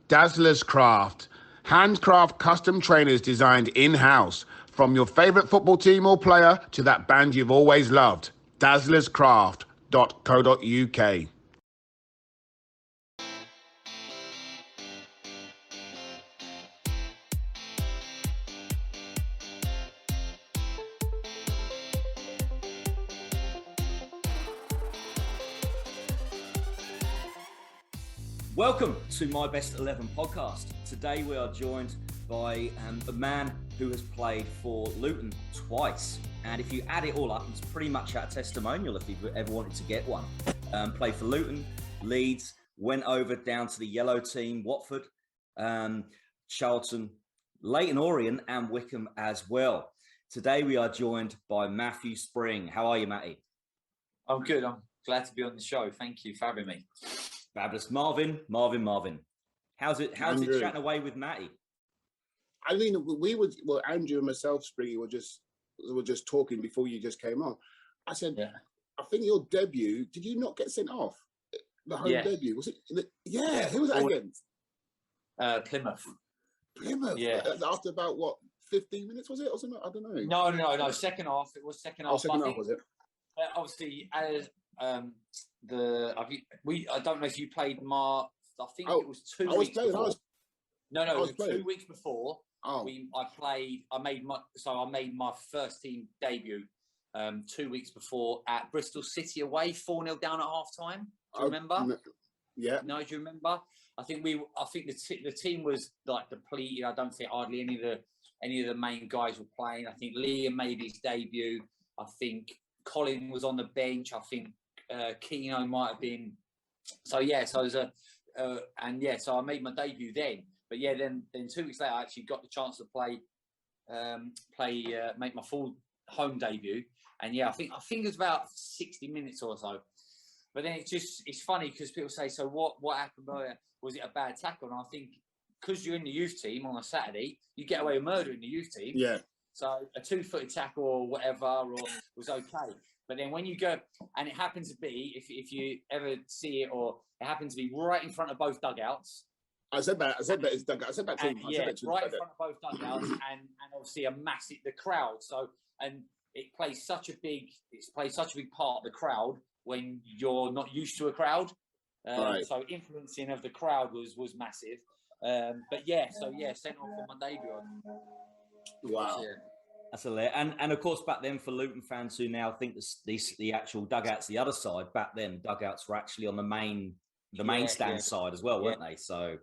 Dazzler's Craft. Handcraft custom trainers designed in-house. From your favourite football team or player to that band you've always loved. dazzlerscraft.co.uk. Welcome to My Best 11 podcast. Today we are joined by a man who has played for Luton twice. And if you add it all up, it's pretty much our testimonial if you've ever wanted to get one. Played for Luton, Leeds, went over down to the yellow team, Watford, Charlton, Leyton Orient and Wycombe as well. Today we are joined by Matthew Spring. How are you, Matty? I'm good. I'm glad to be on the show. Thank you for having me. Fabulous. Marvin. How's it chatting away with Matty? I mean, Andrew and myself, Springy, were just talking before you just came on. I said, yeah. I think your debut, did you not get sent off? The home debut, was it? Yeah, who was that against? Plymouth. Yeah. After about, 15 minutes, was it? Or something? I don't know. No. Second half. It was second half. Second half, was it? Obviously, as I don't know if you played I think it was 2 weeks before. It was 2 weeks before. I made my first team debut 2 weeks before at Bristol City away, 4-0 down at half time. Do you remember? Yeah. No, do you remember? I think the team was like depleted. I don't think hardly any of the main guys were playing. I think Liam made his debut. I think Colin was on the bench. I think Keno might have been. So I was so I made my debut then. But yeah, then 2 weeks later, I actually got the chance to make my full home debut. And yeah, I think it was about 60 minutes or so. But then it's funny because people say, so what happened? Was it a bad tackle? And I think because you're in the youth team on a Saturday, you get away with murder in the youth team. Yeah. So a 2-footed tackle or whatever was okay. But then when you go, and it happens to be, if you ever see it, or it happens to be right in front of both dugouts. I said that it's dugout. I said that to him. Right in front of both dugouts, and obviously a massive the crowd. So it plays such a big part of the crowd when you're not used to a crowd. Right. So influencing of the crowd was massive. Sent off on my debut. Wow. Yeah. That's hilarious. And of course, back then for Luton fans who now think the actual dugouts the other side, back then dugouts were actually on the main stand side as well, weren't they? So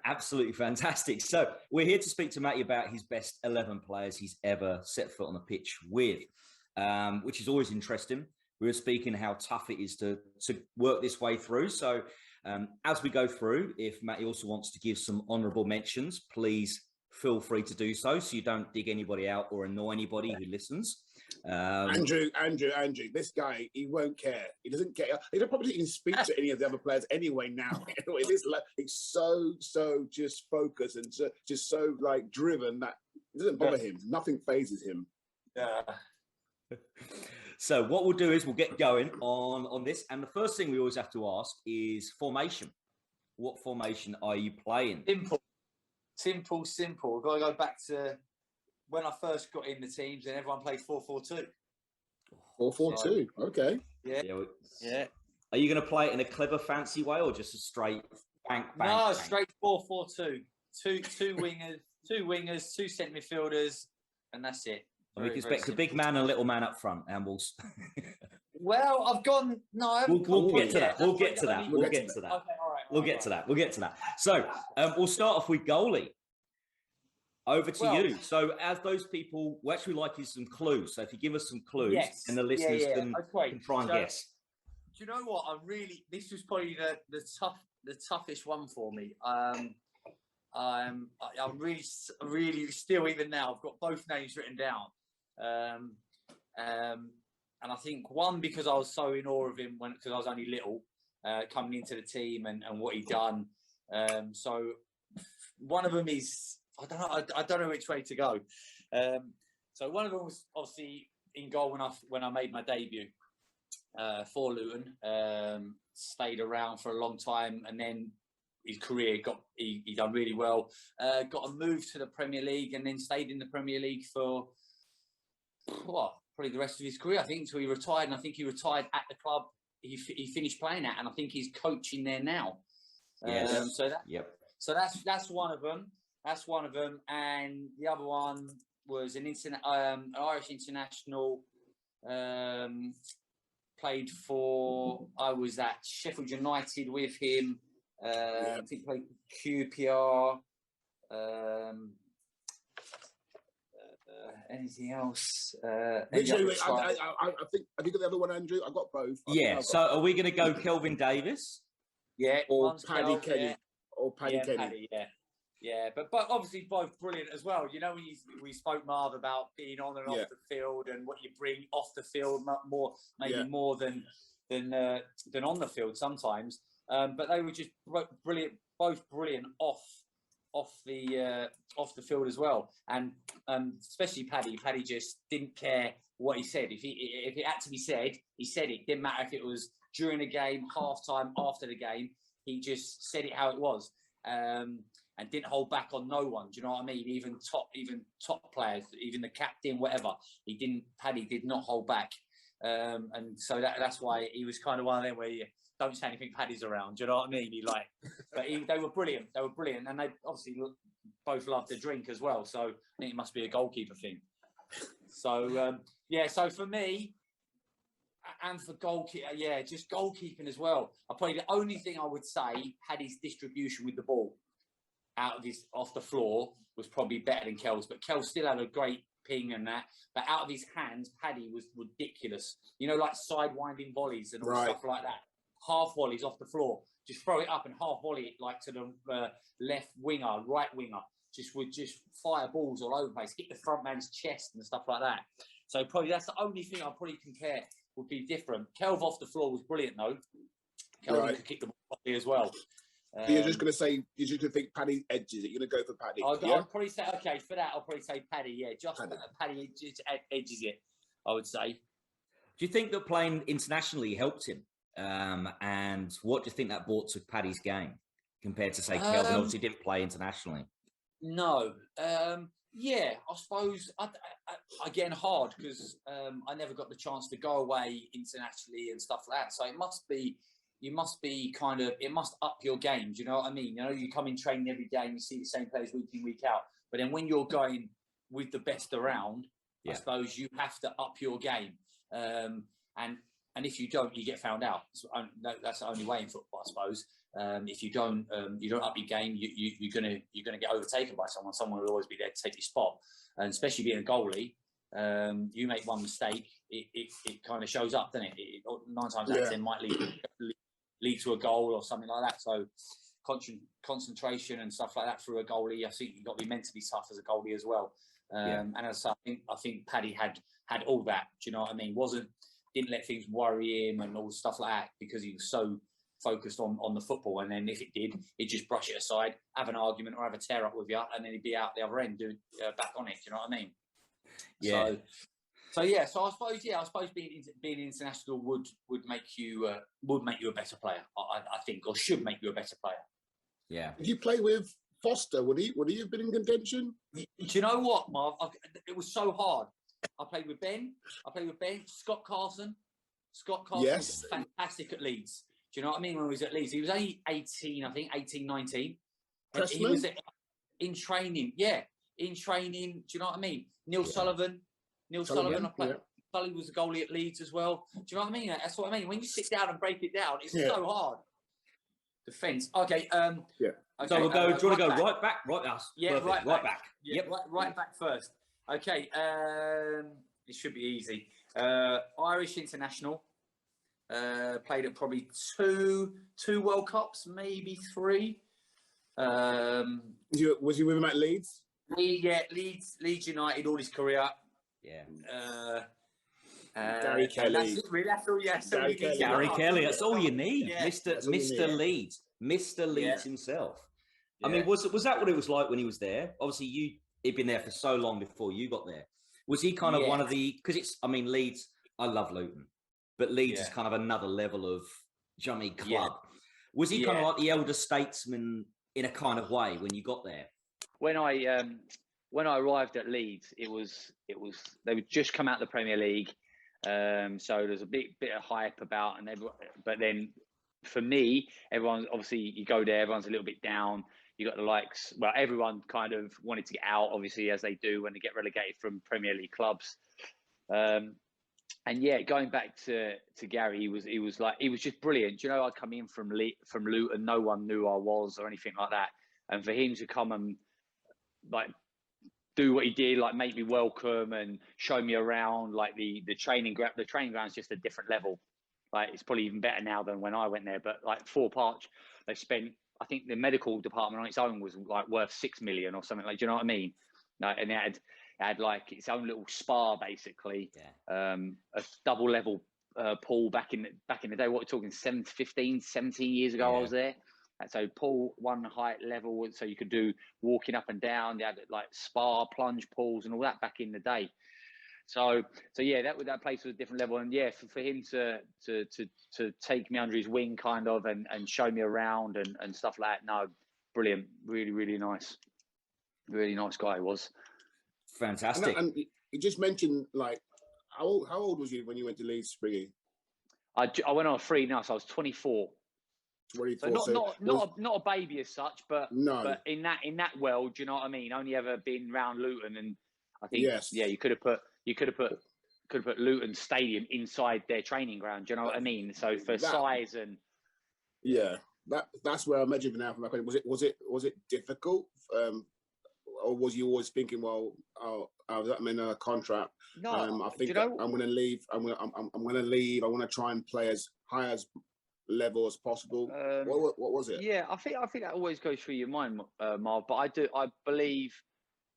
absolutely fantastic. So we're here to speak to Matty about his best 11 players he's ever set foot on the pitch with, which is always interesting. We were speaking how tough it is to work this way through. So as we go through, if Matty also wants to give some honourable mentions, please feel free to do so you don't dig anybody out or annoy anybody who listens. Andrew, this guy, he won't care. He doesn't care. He don't probably even speak to any of the other players anyway now. It's so just focused and just so like driven that it doesn't bother him. Nothing phases him. Yeah. So what we'll do is we'll get going on this. And the first thing we always have to ask is formation. What formation are you playing? Simple. We've got to go back to when I first got in the teams and everyone played 4-4-2. 4-4-2, okay. Yeah. Are you going to play it in a clever, fancy way or just a straight bang? No, straight 4-4-2. Two wingers, two centre midfielders, and that's it. We can expect a big man and a little man up front, and we'll... Well, I've gone... No, We'll get to that. We'll get to that. Okay, all right. We'll get to that. So we'll start off with goalie. Over to you. So as those people, we actually like you some clues. So if you give us some clues and the listeners can try and guess. Do you know what? This was probably the toughest one for me. I'm really still, even now, I've got both names written down. And I think one, because I was so in awe of him because I was only little, coming into the team and what he'd done. So one of them is, I don't know which way to go. So one of them was obviously in goal when I made my debut for Luton. Stayed around for a long time, and then his career. He done really well. Got a move to the Premier League and then stayed in the Premier League for probably the rest of his career. I think until he retired, and I think he retired at the club he finished playing at, and I think he's coaching there now. Yes. So that's one of them. That's one of them, and the other one was an Irish international. Played for. I was at Sheffield United with him. I think played QPR. Anything else? I think have you got the other one, Andrew? I got both. So are we going to go Kelvin Davis? Yeah, or Paddy Kenny, yeah. or Paddy Kenny. Paddy, yeah, but obviously both brilliant as well. You know, we spoke, Marv, about being on and off the field and what you bring off the field more than on the field sometimes. But they were just brilliant, both brilliant off the field as well. And especially Paddy. Paddy just didn't care what he said. If it had to be said, he said it. Didn't matter if it was during a game, half time, after the game. He just said it how it was. And didn't hold back on no one. Do you know what I mean? Even top players, even the captain, whatever. Paddy did not hold back. And so that's why he was kind of one of them where you don't say anything, Paddy's around. Do you know what I mean? They were brilliant. They were brilliant. And they obviously both loved to drink as well. So I think it must be a goalkeeper thing. So, so for me, and for goalkeeper, just goalkeeping as well. Probably the only thing I would say, Paddy's distribution with the ball off the floor was probably better than Kel's, but Kel still had a great ping and that. But out of his hands, Paddy was ridiculous. You know, like sidewinding volleys and all stuff like that. Half volleys off the floor, just throw it up and half volley it like to the left winger, right winger. Would fire balls all over the place, hit the front man's chest and stuff like that. So probably that's the only thing I'll probably compare would be different. Kelv off the floor was brilliant though. Kelv could kick the ball properly as well. You're just going to say, you're just going to think Paddy edges it. You're going to go for Paddy. I'll probably say, okay, for that, I'll probably say Paddy. Yeah, Paddy just edges it, I would say. Do you think that playing internationally helped him? And what do you think that brought to Paddy's game compared to, say, Kelvin? Obviously didn't play internationally. No. I suppose, again, hard because I never got the chance to go away internationally and stuff like that. So it must be it must up your game. Do you know what I mean? You know, you come in training every day and you see the same players week in, week out. But then when you're going with the best around, I suppose you have to up your game. And if you don't, you get found out. That's the only way in football, I suppose. If you don't up your game, you're gonna get overtaken by someone. Someone will always be there to take your spot. And especially being a goalie, you make one mistake, it kind of shows up, doesn't it? 9 times out of 10 might lead to a goal or something like that. So concentration and stuff like that through a goalie, I think you've got to be mentally tough as a goalie as well. And as I think Paddy had all that. Do you know what I mean? Didn't let things worry him and all stuff like that because he was so focused on the football. And then if it did, he'd just brush it aside, have an argument or have a tear up with you, and then he'd be out the other end doing back on it. Do you know what I mean? Yeah. So I suppose being international would make you a better player. I think, or should make you a better player. Yeah. If you play with Foster, would he have been in contention? Do you know what, Marv? It was so hard. I played with Ben. Scott Carson. Yes. Was fantastic at Leeds. Do you know what I mean? When he was at Leeds, he was only 18, I think, 18, 19. And he was in training. Yeah, in training. Do you know what I mean? Neil Sullivan. I played. Sully was a goalie at Leeds as well. Do you know what I mean? That's what I mean. When you sit down and break it down, it's so hard. Defence. Okay. Okay, so we'll go. Do you want to go right back? Right us. Yeah, right back. Yeah, right back first. Okay. It should be easy. Irish international. Played at probably two World Cups, maybe 3. Was he with him at Leeds? Leeds United all his career. Yeah. Gary Kelly. That's all. Gary Kelly. That's all you need. Yeah. Mr. Leeds. Mr. Leeds himself. Yeah. I mean, was that what it was like when he was there? Obviously, he'd been there for so long before you got there. Was he kind of one of the? Because Leeds. I love Luton, but Leeds is kind of another level of club. Was he kind of like the elder statesman in a kind of way when you got there? When I arrived at Leeds, it was they would just come out of the Premier League, so there's a bit of hype about, but then for me, everyone obviously you go there, everyone's a little bit down. You got the likes, well, everyone kind of wanted to get out, obviously, as they do when they get relegated from Premier League clubs. And yeah, going back to Gary, he was just brilliant. You know, I'd come in from Luton, no one knew who I was or anything like that, and for him to come and like do what he did, like make me welcome and show me around, like the training ground's just a different level. Like it's probably even better now than when I went there. But like Fort Parch, they spent, I think the medical department on its own was like worth 6 million or something. Like, do you know what I mean? Like, and it had like its own little spa basically, a double level pool back in the day. What we're talking 17 years ago, I was there. And so pool one height level, so you could do walking up and down. They had like spa, plunge pools, and all that back in the day. So yeah, that place was a different level. And yeah, for him to take me under his wing, kind of, and show me around and stuff like that. No, brilliant, really, really nice guy he was. Fantastic. And you just mentioned, like, how old was you when you went to Leeds, Spriggy? I went on a free now, so I was 24. 24. So not a baby as such, but in that world, do you know what I mean? Only ever been round Luton, and I think you could have put Luton Stadium inside their training ground. Do you know what I mean? So for size and that's where I'm edging now. Was it difficult, or was you always thinking, well, I'm in a contract? No, I think I'm going to leave. I'm going to leave. I want to try and play as high as level as possible. What was it? Yeah, I think that always goes through your mind, Marv. But I believe,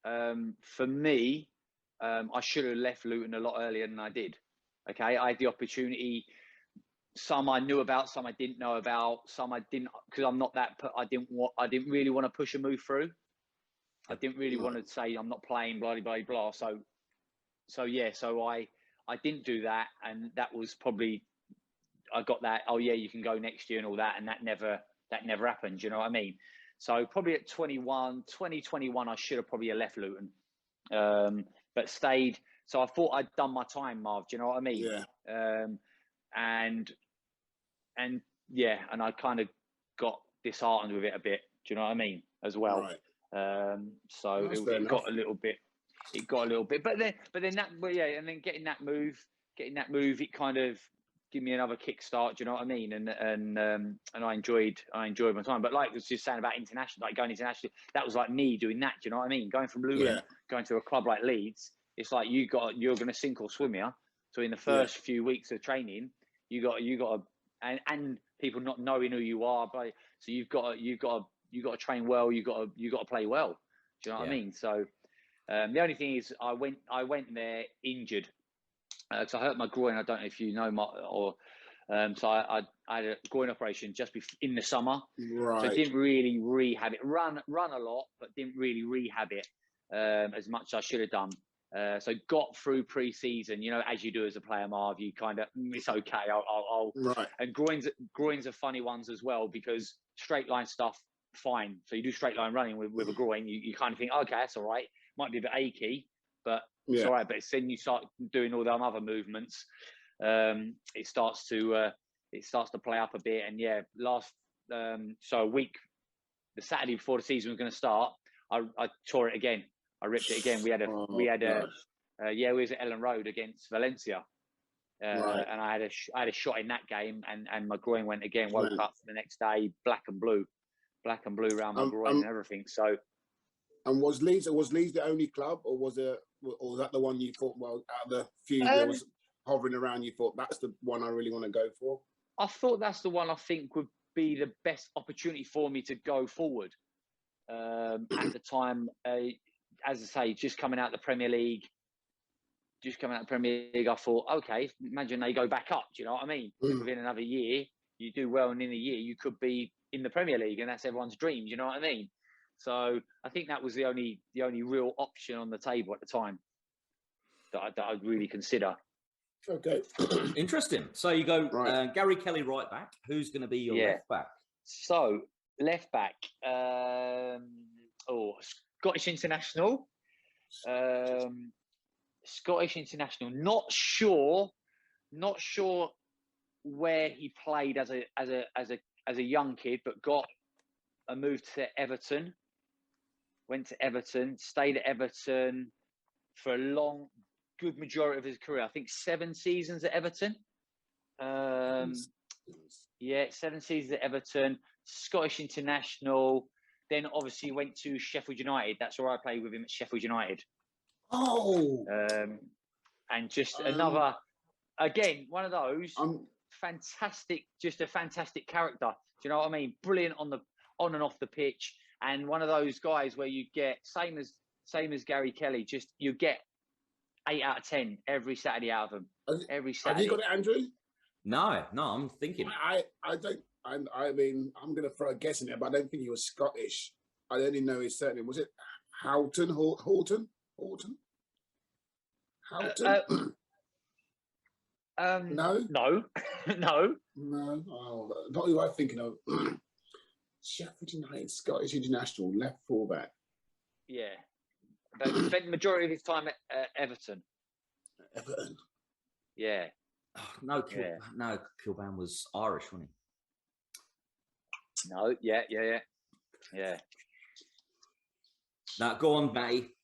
for me, I should have left Luton a lot earlier than I did. Okay, I had the opportunity. Some I knew about, some I didn't know about, some I didn't, because I'm not that. I didn't really want to push a move through. I didn't really want to say I'm not playing, blah blah blah. So yeah, I didn't do that, and that was probably. I got that, oh yeah, you can go next year and all that, and that never happened. You know what I mean? So probably at 2021, I should have probably left Luton, but stayed. So I thought I'd done my time, Marv. Do you know what I mean? Yeah. And I kind of got disheartened with it a bit. Do you know what I mean? As well. Right. So it got a little bit. But then getting that move, it kind of give me another kickstart. Do you know what I mean? And I enjoyed my time. But like I was just saying about international, like going international, that was like me doing that. Do you know what I mean? Going from Luton, going to a club like Leeds, it's like you're going to sink or swim here. So in the first few weeks of training, you got and people not knowing who you are, but so you've got to train well. You got to play well. Do you know what I mean? So the only thing is, I went there injured. So I hurt my groin. I don't know if you know so I had a groin operation just in the summer. Right. So I didn't really rehab it. Run a lot, but didn't really rehab it as much as I should have done. So got through pre-season, you know, as you do as a player, Marv. You kind of, it's okay. I'll right. And groins are funny ones as well, because straight line stuff, fine. So you do straight line running with a groin, you kind of think, okay, that's all right. Might be a bit achy, but it's all right. But then you start doing all them other movements, it starts to play up a bit. And so a week, the Saturday before the season was going to start, I tore it again. I ripped it again. We was at Ellen Road against Valencia, and I had a shot in that game, and my groin went again. Woke up the next day, black and blue around my groin and everything. So. And was Leeds the only club, or was that the one you thought, well, out of the few that was hovering around, you thought that's the one I really want to go for? I thought that's the one I think would be the best opportunity for me to go forward. At the time, as I say, just coming out of the Premier League, I thought, okay, imagine they go back up. Do you know what I mean? Within another year, you do well, and in a year you could be in the Premier League, and that's everyone's dream. Do you know what I mean? So I think that was the only real option on the table at the time that I'd really consider. Okay, interesting. So you go Gary Kelly right back. Who's going to be your left back? So left back. Scottish international. Scottish international. Not sure where he played as a young kid, but got a move to Everton. Went to Everton, stayed at Everton for a good majority of his career. I think 7 seasons at Everton. 7 seasons at Everton. Scottish international. Then obviously went to Sheffield United. That's where I played with him at Sheffield United. Oh. And just another, again, one of those fantastic, just a fantastic character. Do you know what I mean? Brilliant on and off the pitch. And one of those guys where you get, same as Gary Kelly, just you get 8 out of 10 every Saturday out of them. Every Saturday. Have you got it, Andrew? No, I'm thinking. I don't. I mean, I'm going to throw a guess in there, but I don't think he was Scottish. I only know his surname. Was it Houghton? Houghton? Houghton? No. No. No. No. Oh, not who I'm thinking of. Sheffield United, Scottish international, left fullback. Yeah. But spent the majority of his time at Everton. Everton. Yeah. Oh, no, Kilban was Irish, wasn't he? No, yeah. Now, go on, Matty.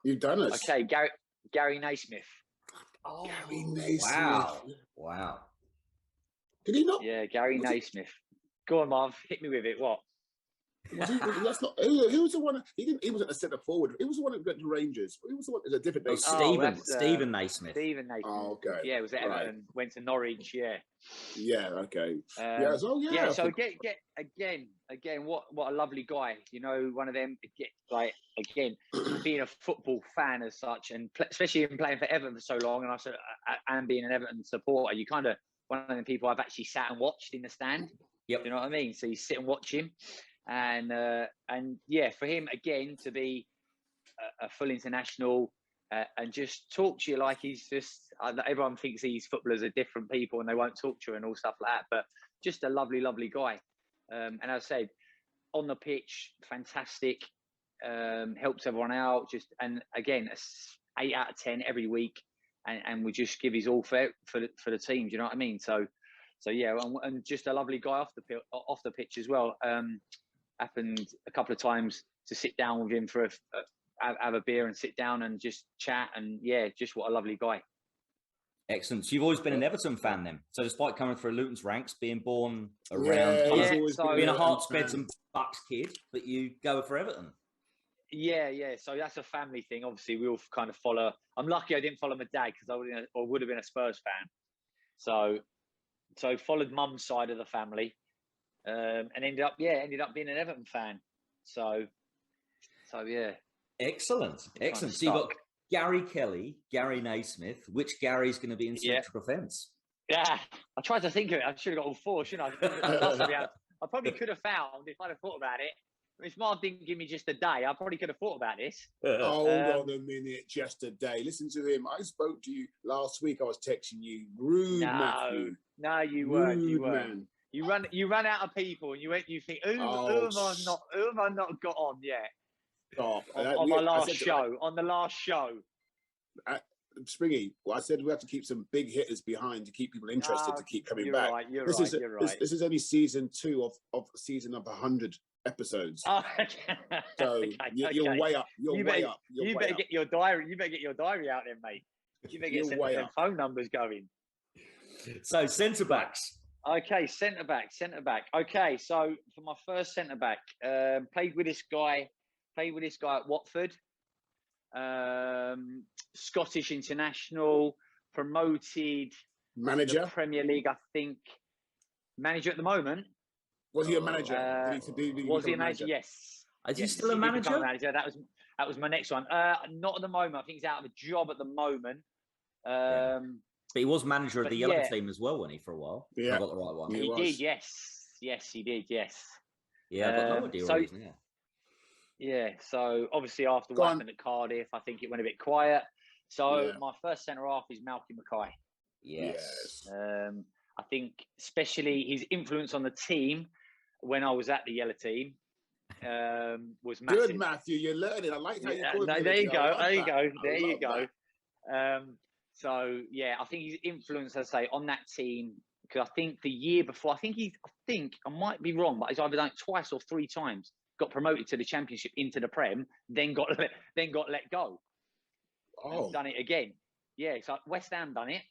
You've done it. Okay, Gary Naismith. Oh, Gary Naismith. Wow. Did he not? Yeah, Gary Naismith. Go on, Marv. Hit me with it. What? That's not. He was the one. He wasn't a centre forward. He was the one that went to Rangers. He was the one. It was a different name. Stephen Naismith. Stephen Naismith. Oh, okay. Yeah, it was at Everton. Right. Went to Norwich. Yeah. Yeah. Okay. Yeah. So get again. What a lovely guy. You know, one of them. Being a football fan as such, and especially in playing for Everton for so long, and being an Everton supporter, you kind of one of the people I've actually sat and watched in the stand. Yep. You know what I mean? So you sit and watch him. And yeah, for him again to be a full international and just talk to you like he's just. Everyone thinks these footballers are different people and they won't talk to you and all stuff like that. But just a lovely, lovely guy. And as I said, on the pitch, fantastic. Helps everyone out. And again, 8 out of 10 every week, and we just give his all for the team. Do you know what I mean? So yeah, and just a lovely guy off the pitch as well. Happened a couple of times to sit down with him for have a beer and sit down and just chat, and yeah, just what a lovely guy. Excellent. So you've always been an Everton fan then? So despite coming through Luton's ranks, being born around, being a Hearts, Beds and Bucks kid, but you go for Everton? Yeah. So that's a family thing. Obviously, we all kind of follow. I'm lucky I didn't follow my dad because I would have been a Spurs fan. So followed mum's side of the family. And ended up being an Everton fan. So yeah. Excellent. So you've got Gary Kelly, Gary Naismith. Which Gary's going to be in central defence? Yeah, I tried to think of it. I should have got all 4, shouldn't I? I probably could have found if I'd have thought about it. If Marv didn't give me just a day, I probably could have thought about this. Hold on a minute, just a day. Listen to him. I spoke to you last week. I was texting you. Rude, Matthew. No, you weren't. You weren't. Man. You run out of people, and you think, who have I not got on yet? Stop. On the last show. Springy, well, I said we have to keep some big hitters behind to keep people interested to keep coming back. You're right. This is only season 2 of season of 100 episodes. Oh, okay. So you're way up. You better get your diary. You better get your diary out there, mate. You better get some phone numbers going. So centre backs. Okay, centre back. Okay, so for my first centre back, played with this guy at Watford. Scottish international, promoted manager, to the Premier League, I think. Manager at the moment. Was he a manager? Was he a manager? Yes. Is he still a manager? That was my next one. Not at the moment. I think he's out of a job at the moment. But he was manager of the yellow team as well, wasn't he, for a while? Yeah. I got the right one. He did, yes. Yes, he did, yes. Yeah, I got no idea. Yeah, so obviously after what happened at Cardiff, I think it went a bit quiet. So my first centre-half is Malky Mackay. Yes. I think especially his influence on the team when I was at the yellow team was massive. Good, Matthew. You're learning. I like how you call it. There you go. There you go. So yeah, I think his influence, as I say, on that team, because I think the year before, I might be wrong, but he's either done it twice or 3 times. Got promoted to the Championship into the Prem, then got let go. Oh, Done it again. Yeah, so West Ham done it.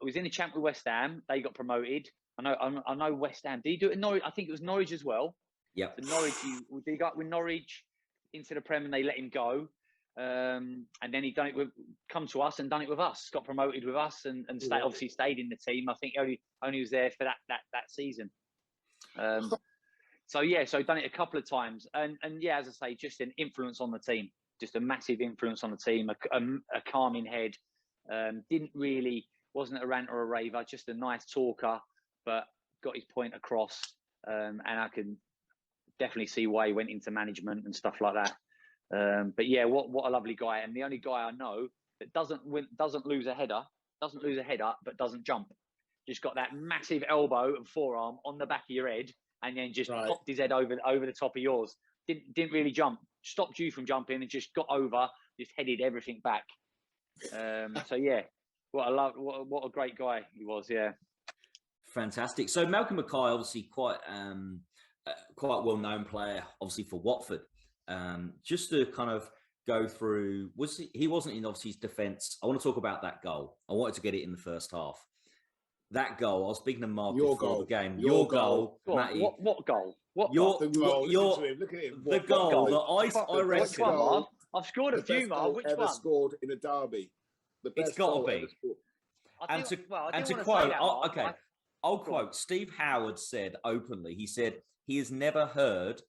Was in the Champ with West Ham. They got promoted. I know West Ham. Did he do it in Norwich? I think it was Norwich as well. Yeah. So Norwich, he got with Norwich into the Prem and they let him go. And then he come to us and done it with us. Got promoted with us and obviously stayed in the team. I think only was there for that season. So done it a couple of times. And yeah, as I say, just an influence on the team. Just a massive influence on the team. A calming head. Wasn't a ranter or a raver. Just a nice talker, but got his point across. And I can definitely see why he went into management and stuff like that. But yeah, what a lovely guy, and the only guy I know that doesn't lose a header, but doesn't jump. Just got that massive elbow and forearm on the back of your head, and then just popped his head over the top of yours. Didn't really jump. Stopped you from jumping and just got over, just headed everything back. So yeah, what a great guy he was. Yeah, fantastic. So Malcolm Mackay, obviously quite well-known player, obviously for Watford. Just to kind of go through, he wasn't in obviously his defence. I want to talk about that goal. I wanted to get it in the first half. That goal, I was speaking to Mark before the game. Your goal, Matty. What goal? Look at him. The goal that I reckon. Which one, Mark? I've scored a few, Mark. Which one? Scored in a derby. It's got to be. And to quote, I'll quote. Steve Howard said openly. He said he has never heard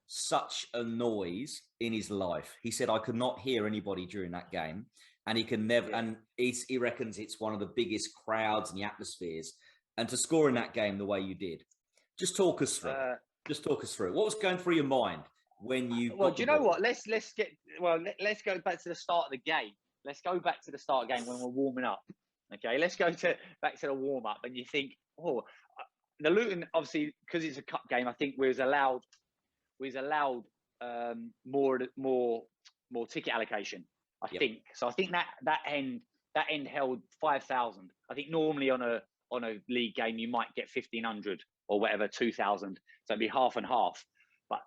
such a noise in his life. He said, I could not hear anybody during that game, and he can never. Yeah. And he reckons it's one of the biggest crowds and the atmospheres. And to score in that game the way you did, just talk us through. What was going through your mind when you? Well, do you know what? Let's go back to the start of the game. Let's go back to the start of the game when we're warming up. Okay, let's go back to the warm up, and you think, the Luton, obviously because it's a cup game. I think we was allowed more ticket allocation. I think so. I think that end held 5,000. I think normally on a league game you might get 1,500 or whatever, 2,000. So it'd be half and half. But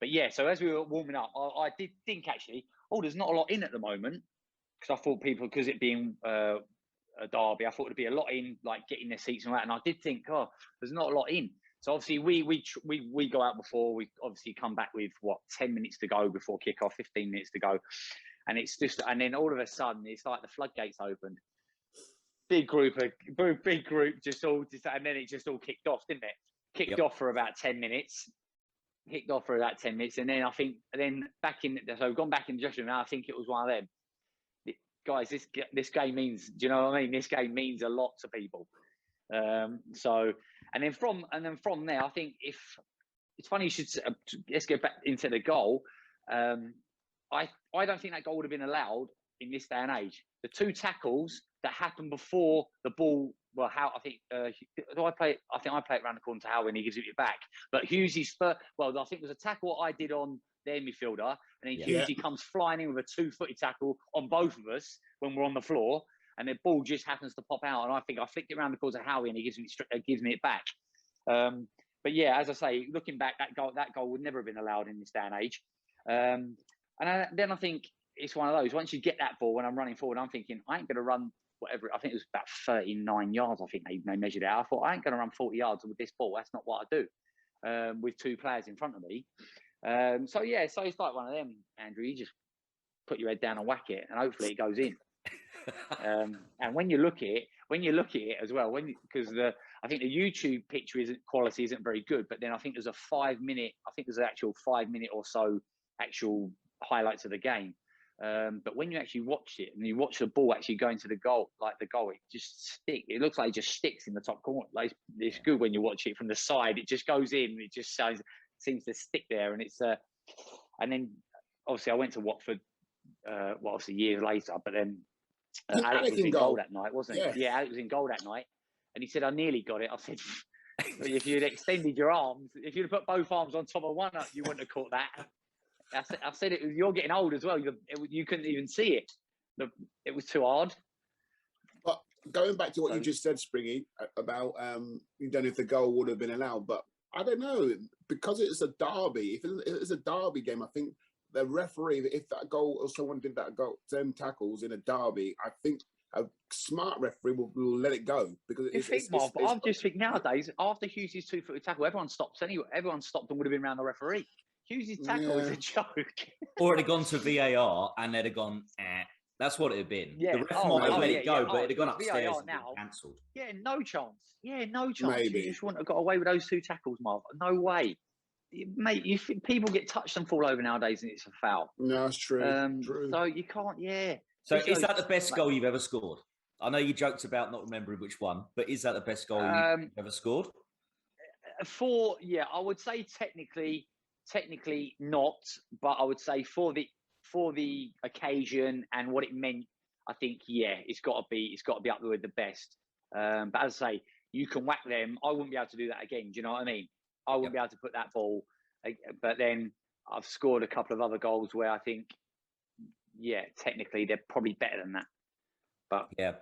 yeah. So as we were warming up, I did think actually, there's not a lot in at the moment, because I thought because it being a derby, I thought it'd be a lot in, like getting their seats and all that. And I did think, there's not a lot in. So obviously we go out before, we obviously come back with 10 minutes to go before kickoff, 15 minutes to go. And then all of a sudden it's like the floodgates opened. Big group, and then it just all kicked off, didn't it? Kicked off for about 10 minutes. And then I think, so we've gone back in the dressing room. And I think it was one of them. Guys, this game means, do you know what I mean? This game means a lot to people. And then from there, I think if it's funny, you should let's get back into the goal. I don't think that goal would have been allowed in this day and age. The 2 tackles that happened before the ball. Well, how I think I play it around the corner to Howe and he gives it back. But Hughes's first, I think it was a tackle I did on their midfielder, and then Hughesy comes flying in with a 2-footed tackle on both of us when we're on the floor, and the ball just happens to pop out, and I think I flicked it around the corner to Howie and he gives me it back. But yeah, as I say, looking back, that goal would never have been allowed in this day and age. And then I think it's one of those. Once you get that ball, when I'm running forward, I'm thinking I ain't going to run whatever. I think it was about 39 yards. I think they measured it out. I thought I ain't going to run 40 yards with this ball. That's not what I do with 2 players in front of me. So it's like one of them, Andrew. You just put your head down and whack it, and hopefully it goes in. And when you look at it as well, because I think the YouTube picture quality isn't very good, but then I think there's a 5-minute. I think there's an actual 5-minute or so actual highlights of the game. But when you actually watch it and you watch the ball actually going to the goal, it just sticks. It looks like it just sticks in the top corner. Like it's good when you watch it from the side. It just goes in. It just seems to stick there. And it's and then obviously I went to Watford, obviously years later. But then Alex was in goal that night, wasn't he? Yeah, Alex was in goal that night. And he said, I nearly got it. I said, If you'd extended your arms, if you'd put both arms on top of one, you wouldn't have caught that. I said it. You're getting old as well. You couldn't even see it. It was too hard. But going back to what you just said, Springy, about you don't know if the goal would have been allowed, but I don't know, because it's a derby. If it's a derby game, I think the referee, if that goal or someone did that goal, 10 tackles in a derby, I think a smart referee will let it go, because I just think nowadays, after Hughes' 2-footed tackle, everyone stops anyway. Everyone stopped and would have been around the referee. Hughes' tackle is a joke. Or it'd have gone to VAR and they'd have gone, That's what it'd have been. Yeah. The ref might have let it go, but it'd have gone upstairs VAR and now, been cancelled. Yeah, no chance. Yeah, no chance. Maybe. You just wouldn't have got away with those 2 tackles, Marv. No way. Mate, people get touched and fall over nowadays and it's a foul. No, it's true. True. So you can't, So is that the best goal you've ever scored? I know you joked about not remembering which one, but is that the best goal you've ever scored? I would say technically not, but I would say for the occasion and what it meant, I think it's got to be up there with the best. But as I say, you can whack them. I wouldn't be able to do that again. Do you know what I mean? I wouldn't be able to put that ball. But then I've scored a couple of other goals where I think, technically they're probably better than that. But yeah.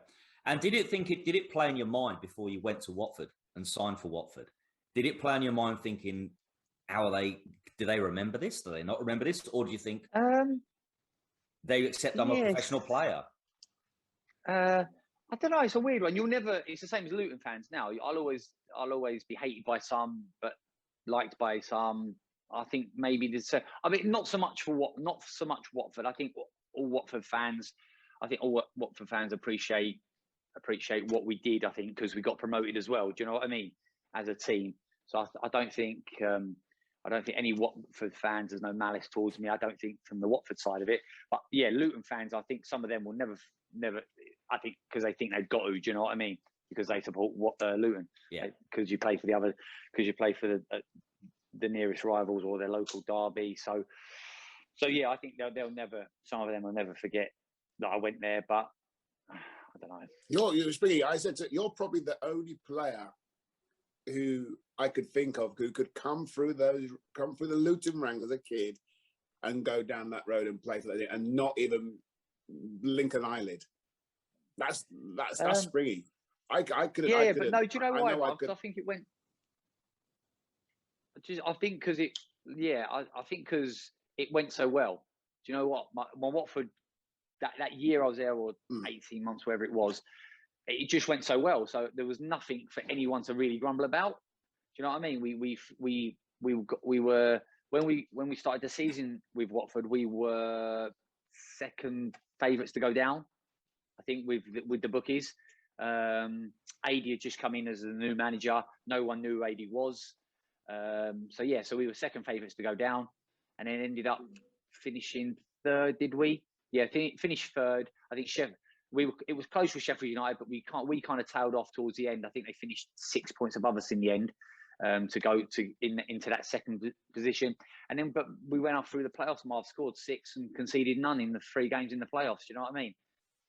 And did it play in your mind before you went to Watford and signed for Watford? Did it play in your mind thinking, do they remember this? Do they not remember this? Or do you think they accept I'm a professional player? I don't know. It's a weird one. It's the same as Luton fans now. I'll always be hated by some, but liked by some. I think maybe not so much Watford. I think all Watford fans appreciate what we did. I think because we got promoted as well. Do you know what I mean? As a team. So I don't think any Watford fans, there's no malice towards me. I don't think from the Watford side of it. But yeah, Luton fans, I think some of them will never. I think because they think they've got to. Do you know what I mean? Because they support Luton. Yeah. Because you play for the nearest rivals or their local derby. So yeah, I think they'll never. Some of them will never forget that I went there. But I don't know. You're Springy. I said you're probably the only player who I could think of who could come through the Luton ranks as a kid and go down that road and play for that and not even blink an eyeyelid. That's Springy. I could. Yeah, but no. Do you know why? I think it went. I think because it. Yeah, I think because it went so well. Do you know what? My Watford that year I was there, or 18 months, wherever it was. It just went so well, so there was nothing for anyone to really grumble about. Do you know what I mean? We were when we started the season with Watford, we were second favourites to go down. I think with the bookies. AD had just come in as the new manager. No one knew who AD was. So we were second favourites to go down, and then ended up finishing third. Did we? Yeah, finished third. I think it was close with Sheff Utd, but we kind of tailed off towards the end. I think they finished 6 points above us in the end to go into that second position. And then, but we went up through the playoffs. Marv scored 6 and conceded none in the 3 games in the playoffs. Do you know what I mean?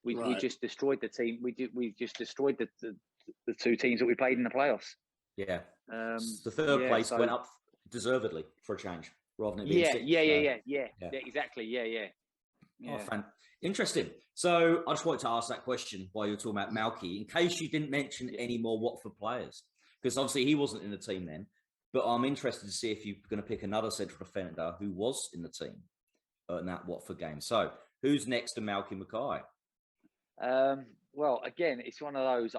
We just destroyed the team. We just destroyed the 2 teams that we played in the playoffs. Yeah. The third place went up deservedly for a change, rather than it being 6th. Yeah, exactly. Yeah. Oh, interesting. So I just wanted to ask that question while you were talking about Malky, in case you didn't mention any more Watford players, because obviously he wasn't in the team then. But I'm interested to see if you're going to pick another central defender who was in the team in that Watford game. So who's next to Malky Mackay? Well, again, it's one of those.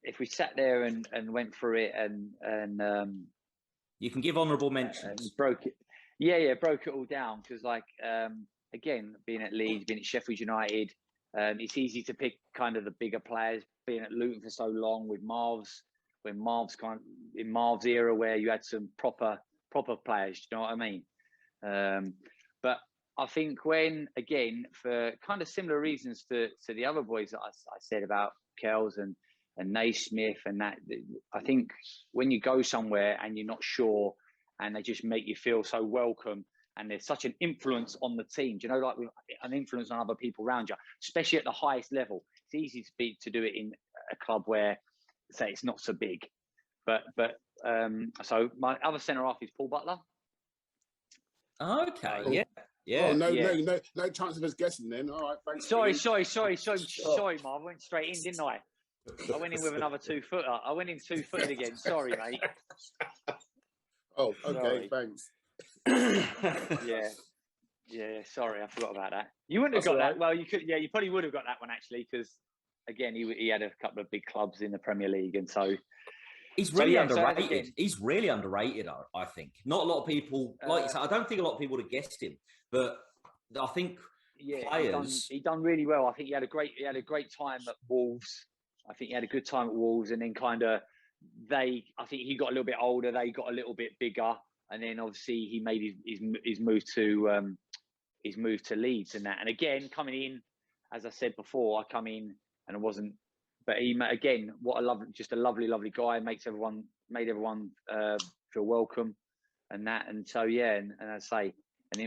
If we sat there and went through it and you can give honourable mentions. Broke it. Yeah, broke it all down because, again, being at Leeds, being at Sheffield United, it's easy to pick kind of the bigger players. Being at Luton for so long with Marv's era where you had some proper players. Do you know what I mean? But I think when, again, for kind of similar reasons to the other boys that I said about Kells and Naismith and that, I think when you go somewhere and you're not sure and they just make you feel so welcome and there's such an influence on the team, do you know, like an influence on other people around you, especially at the highest level. It's easy to do it in a club where, say, it's not so big. So my other centre half is Paul Butler. Okay, Oh. yeah. Oh, no chance of us guessing then. All right, thanks. Sorry, Marv. I went straight in, didn't I? I went in with another 2-footer. I went in 2-footed again. Sorry, mate. Oh, okay, Sorry. Thanks. Yeah. Sorry, I forgot about that. You wouldn't have got that. Well, you could. Yeah, you probably would have got that one actually, because again, he had a couple of big clubs in the Premier League, and so he's really underrated. He's really underrated, I think. Not a lot of people, like you said, I don't think a lot of people would have guessed him, but I think players. He done really well. I think he had a great time at Wolves. I think he had a good time at Wolves, and then I think he got a little bit older. They got a little bit bigger, and then obviously he made his move to Leeds and that. And again, coming in, as I said before, I come in and I wasn't. But he again, just a lovely guy. Made everyone feel welcome, and that. And so and as I say,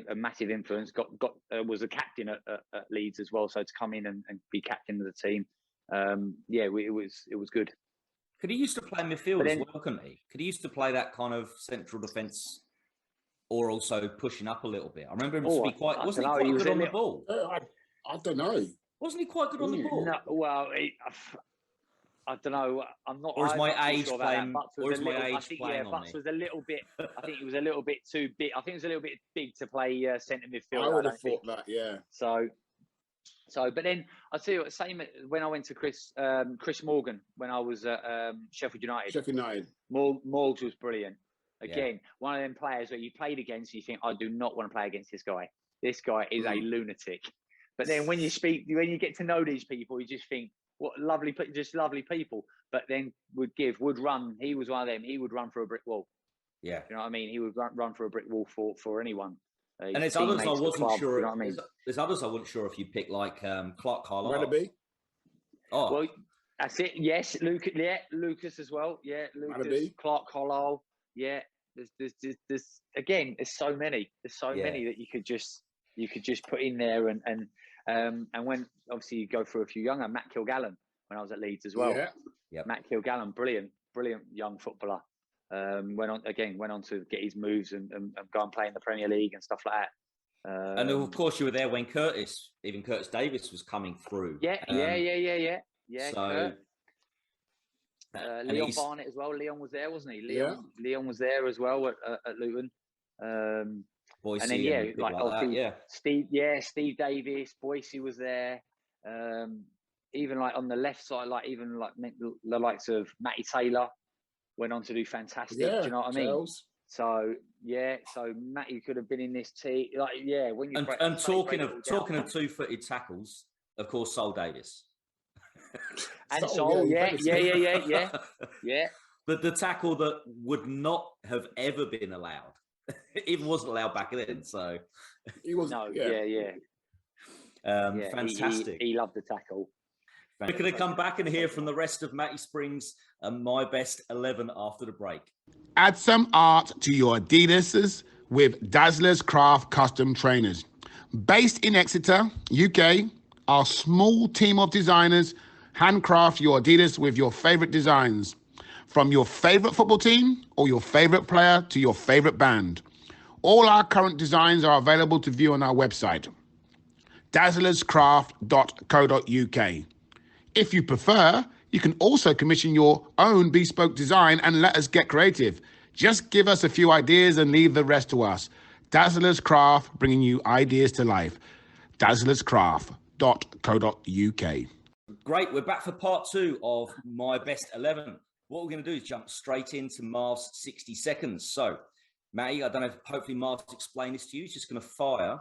a massive influence. Was a captain at Leeds as well. So to come in and be captain of the team, it was good. Could he used to play midfield as well, couldn't he? Could he used to play that kind of central defence, or also pushing up a little bit? I remember him to be quite. Wasn't he quite good on the ball? I don't know. Wasn't he quite good on the ball? No, well, I don't know. I'm not. Or is my age sure playing? Or is my age playing on me? Butts was a little bit. I think he was a little bit too big. I think it was a little bit big to play centre midfield. I would have thought that, yeah. So, but then I'll tell you what. Same when I went to Chris Morgan when I was at Sheffield United. Sheffield United. Morgs was brilliant. Again, one of them players where you played against, you think, I do not want to play against this guy. This guy is a lunatic. But then when you get to know these people, you just think, what lovely people. But then would run. He was one of them. He would run for a brick wall. Yeah, you know what I mean. He would run for a brick wall for anyone. And there's others I wasn't sure. You know what I mean? There's others I wasn't sure if you pick, like Clark Carlisle. Oh, well, that's it. Yes, Lucas as well. Yeah, Lucas, Clark Carlisle. Yeah, there's again. There's so many. There's so many that you could just put in there, and when obviously you go through a few younger, Matt Kilgallen when I was at Leeds as well. Yeah, Matt Kilgallen, brilliant young footballer. Went on to get his moves and go and play in the Premier League and stuff like that. And of course, you were there when Curtis Davis was coming through. Yeah. So, Leon Barnett as well. Leon was there, wasn't he? Leon was there as well at Luton. Boise, and then Steve Davis, Boise was there. Even like on the left side, the likes of Matty Taylor went on to do fantastic. Do you know what I mean? Charles. So Matty could have been in this team. When you talking of 2-footed tackles, of course, Sol Davis. And Sol, yeah. But the tackle that would not have ever been allowed. Even wasn't allowed back then, so he was. Fantastic. He loved the tackle. We're going to come back and hear from the rest of Matty Springs and my best 11 after the break. Add some art to your Adidases with Dazzler's Craft Custom Trainers. Based in Exeter, UK, our small team of designers handcraft your Adidas with your favorite designs. From your favorite football team or your favorite player to your favorite band. All our current designs are available to view on our website, dazzlerscraft.co.uk. If you prefer, you can also commission your own bespoke design and let us get creative. Just give us a few ideas and leave the rest to us. Dazzlers Craft, bringing you ideas to life. dazzlerscraft.co.uk. Great, we're back for part 2 of my best 11. What we're going to do is jump straight into Marv's 60 seconds. So, Matty, I don't know if hopefully Marv's explained this to you. He's just going to fire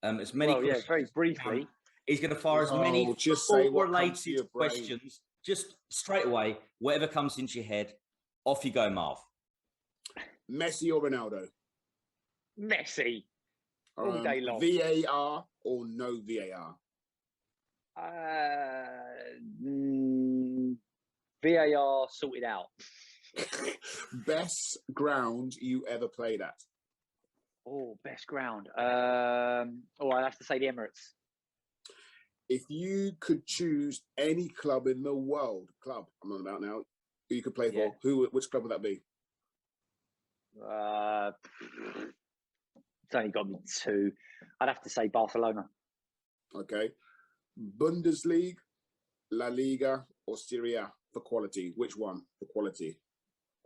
as many questions. Very briefly. He's going to fire as many football-related questions, just straight away, whatever comes into your head. Off you go, Marv. Messi or Ronaldo? Messi. All day long. VAR or no VAR? VAR sorted out. Best ground you ever played at? Oh, best ground. I'd have to say the Emirates. If you could choose any club in the world, I'm on about now, who you could play for? Which club would that be? It's only got me two. I'd have to say Barcelona. Okay. Bundesliga, La Liga, or Serie A for quality? Which one for quality?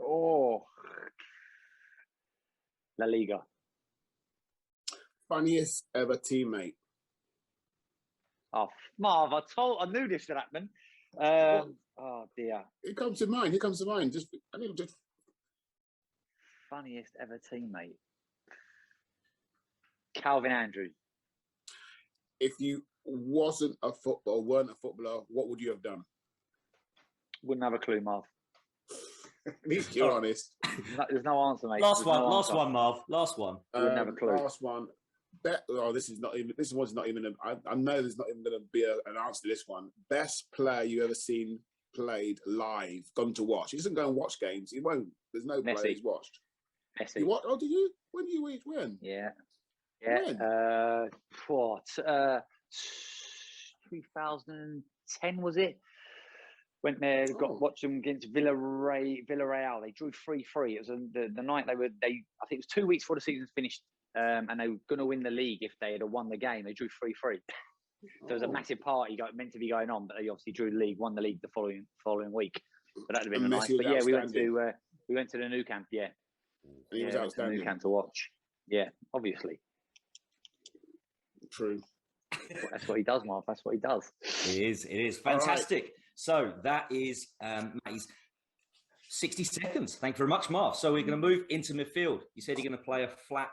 Oh, La Liga. Funniest ever teammate? Oh, Marv, I knew this would happen. Oh dear. It comes to mind. Just I think just Funniest ever teammate. Calvin Andrews. If you weren't a footballer, what would you have done? Wouldn't have a clue, Marv. At least you're honest. There's no answer, mate. Last one, Marv. Last one. Wouldn't have a clue. Last one. This one's not even. I know there's not even going to be an answer to this one. Best player you ever seen played live, gone to watch. He doesn't go and watch games. He won't. There's no player he's watched. Messi. You what? Oh, did you? When did you each win? Yeah. When? 2010 was it? Went there, watched them against Villarreal. They drew 3-3. It was the night I think it was 2 weeks before the season finished, and they were going to win the league if they had won the game. They drew 3-3. There was a massive party meant to be going on, but they obviously drew the league, won the league the following week. But that'd have been nice. But yeah, we went to the new camp. Yeah, and he was outstanding. New camp to watch. Yeah, obviously. True. That's what he does, Marv. That's what he does. It is fantastic. Right. So that is Matty's 60 seconds. Thank you very much, Marv. So we're going to move into midfield. You said you're going to play a flat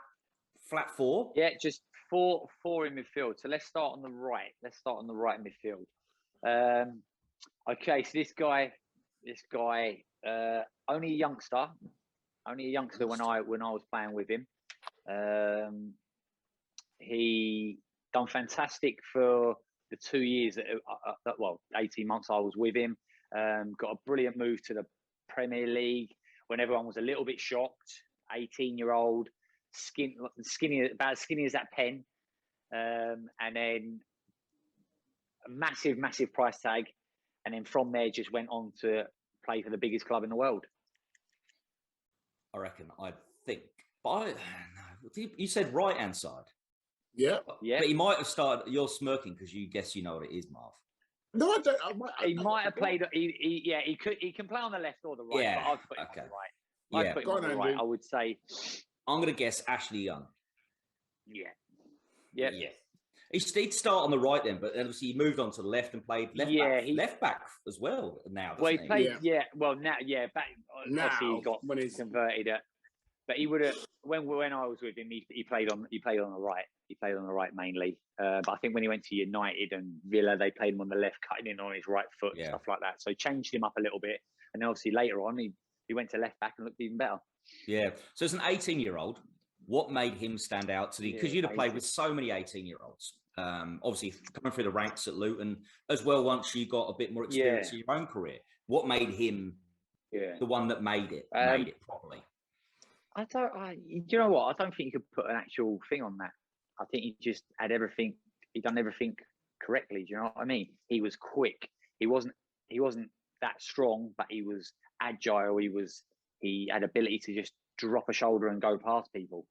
four. Yeah, just four in midfield. So let's start on the right. Midfield. Okay, so this guy, only a youngster when I was playing with him. He done fantastic for the 2 years 18 months I was with him. Got a brilliant move to the Premier League when everyone was a little bit shocked. 18-year-old, skinny, about as skinny as that pen. And then a massive price tag. And then from there, just went on to play for the biggest club in the world. I reckon, I think. But you said right-hand side. Yeah. But he might have started. You're smirking because you guess you know what it is, Marv. No, I don't. He might have played. He can play on the left or the right. Yeah. But I'd put him on the right. I'd put him on the right. I would say. I'm going to guess Ashley Young. Yeah. He'd start on the right then, but obviously he moved on to the left and played left back as well now. Well, he played. Yeah. Well, now, back now he got converted. But he would have when I was with him. He played on the right. He played on the right mainly. But I think when he went to United and Villa, they played him on the left, cutting in on his right foot, stuff like that. So changed him up a little bit. And then obviously later on, he went to left back and looked even better. Yeah. So as an 18-year-old, what made him stand out to the? Because you'd have played with so many 18-year-olds. Obviously coming through the ranks at Luton as well. Once you got a bit more experience in your own career, what made him the one that made it properly? You know what? I don't think you could put an actual thing on that. I think he just had everything. He done everything correctly. Do you know what I mean? He was quick. He wasn't that strong, but he was agile. He had ability to just drop a shoulder and go past people.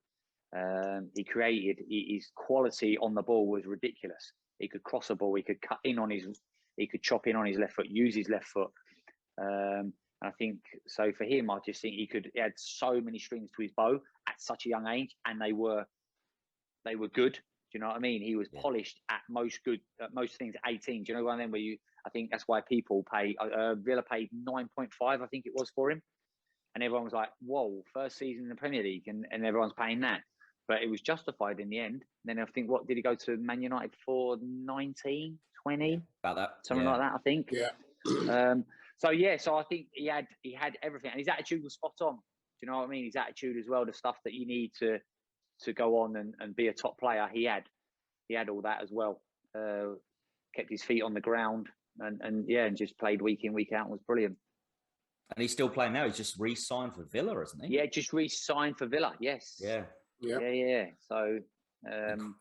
His quality on the ball was ridiculous. He could cross a ball. He could he could chop in on his left foot, use his left foot. I think so for him. I just think he had so many strings to his bow at such a young age, and they were good. Do you know what I mean? He was polished at most things at 18. Do you know one of them where I think that's why people pay. Villa paid 9.5, I think it was, for him, and everyone was like, "Whoa, first season in the Premier League," and everyone's paying that. But it was justified in the end. And then I think, what did he go to Man United for? 19, 20? About that. Something like that, I think. Yeah. So I think he had everything. And his attitude was spot on. Do you know what I mean? His attitude as well, the stuff that you need to go on and be a top player, he had. He had all that as well. Kept his feet on the ground and just played week in, week out and was brilliant. And he's still playing now. He's just re-signed for Villa, isn't he? Yeah, just re-signed for Villa, yes. Yeah. Yeah. So, and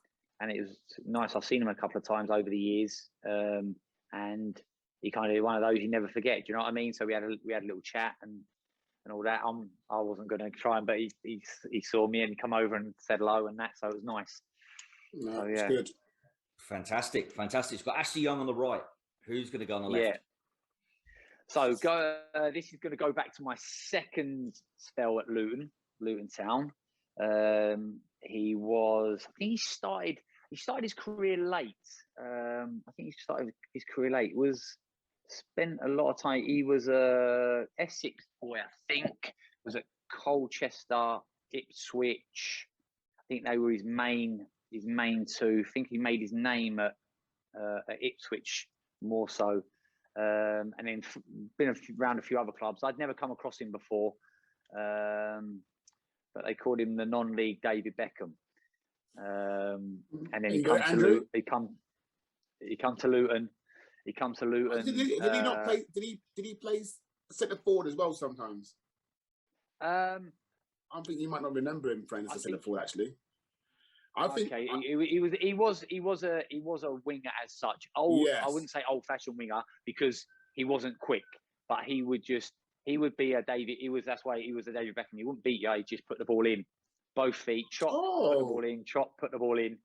it was nice. I've seen him a couple of times over the years, and he kind of one of those you never forget. Do you know what I mean? So we had a little chat and all that. I wasn't going to try him, but he saw me and come over and said hello and that. So it was nice. No, so, it's good. Fantastic. It's got Ashley Young on the right. Who's going to go on the left? Yeah. So this is going to go back to my second spell at Luton Town. I think he started his career late. Spent a lot of time. He was a Essex boy, I think. Was at Colchester, Ipswich. I think they were his main two. I think he made his name at Ipswich more so, and then been around a few other clubs. I'd never come across him before, but they called him the non-league David Beckham. And then he come to Luton. Did he not play? Did he play centre forward as well sometimes? I think you might not remember him playing as a centre forward actually. He was a winger as such. Yes. I wouldn't say old-fashioned winger because he wasn't quick, but he would be a David. That's why he was a David Beckham. He wouldn't beat you. He just put the ball in, both feet, chop, put the ball in, chop, put the ball in.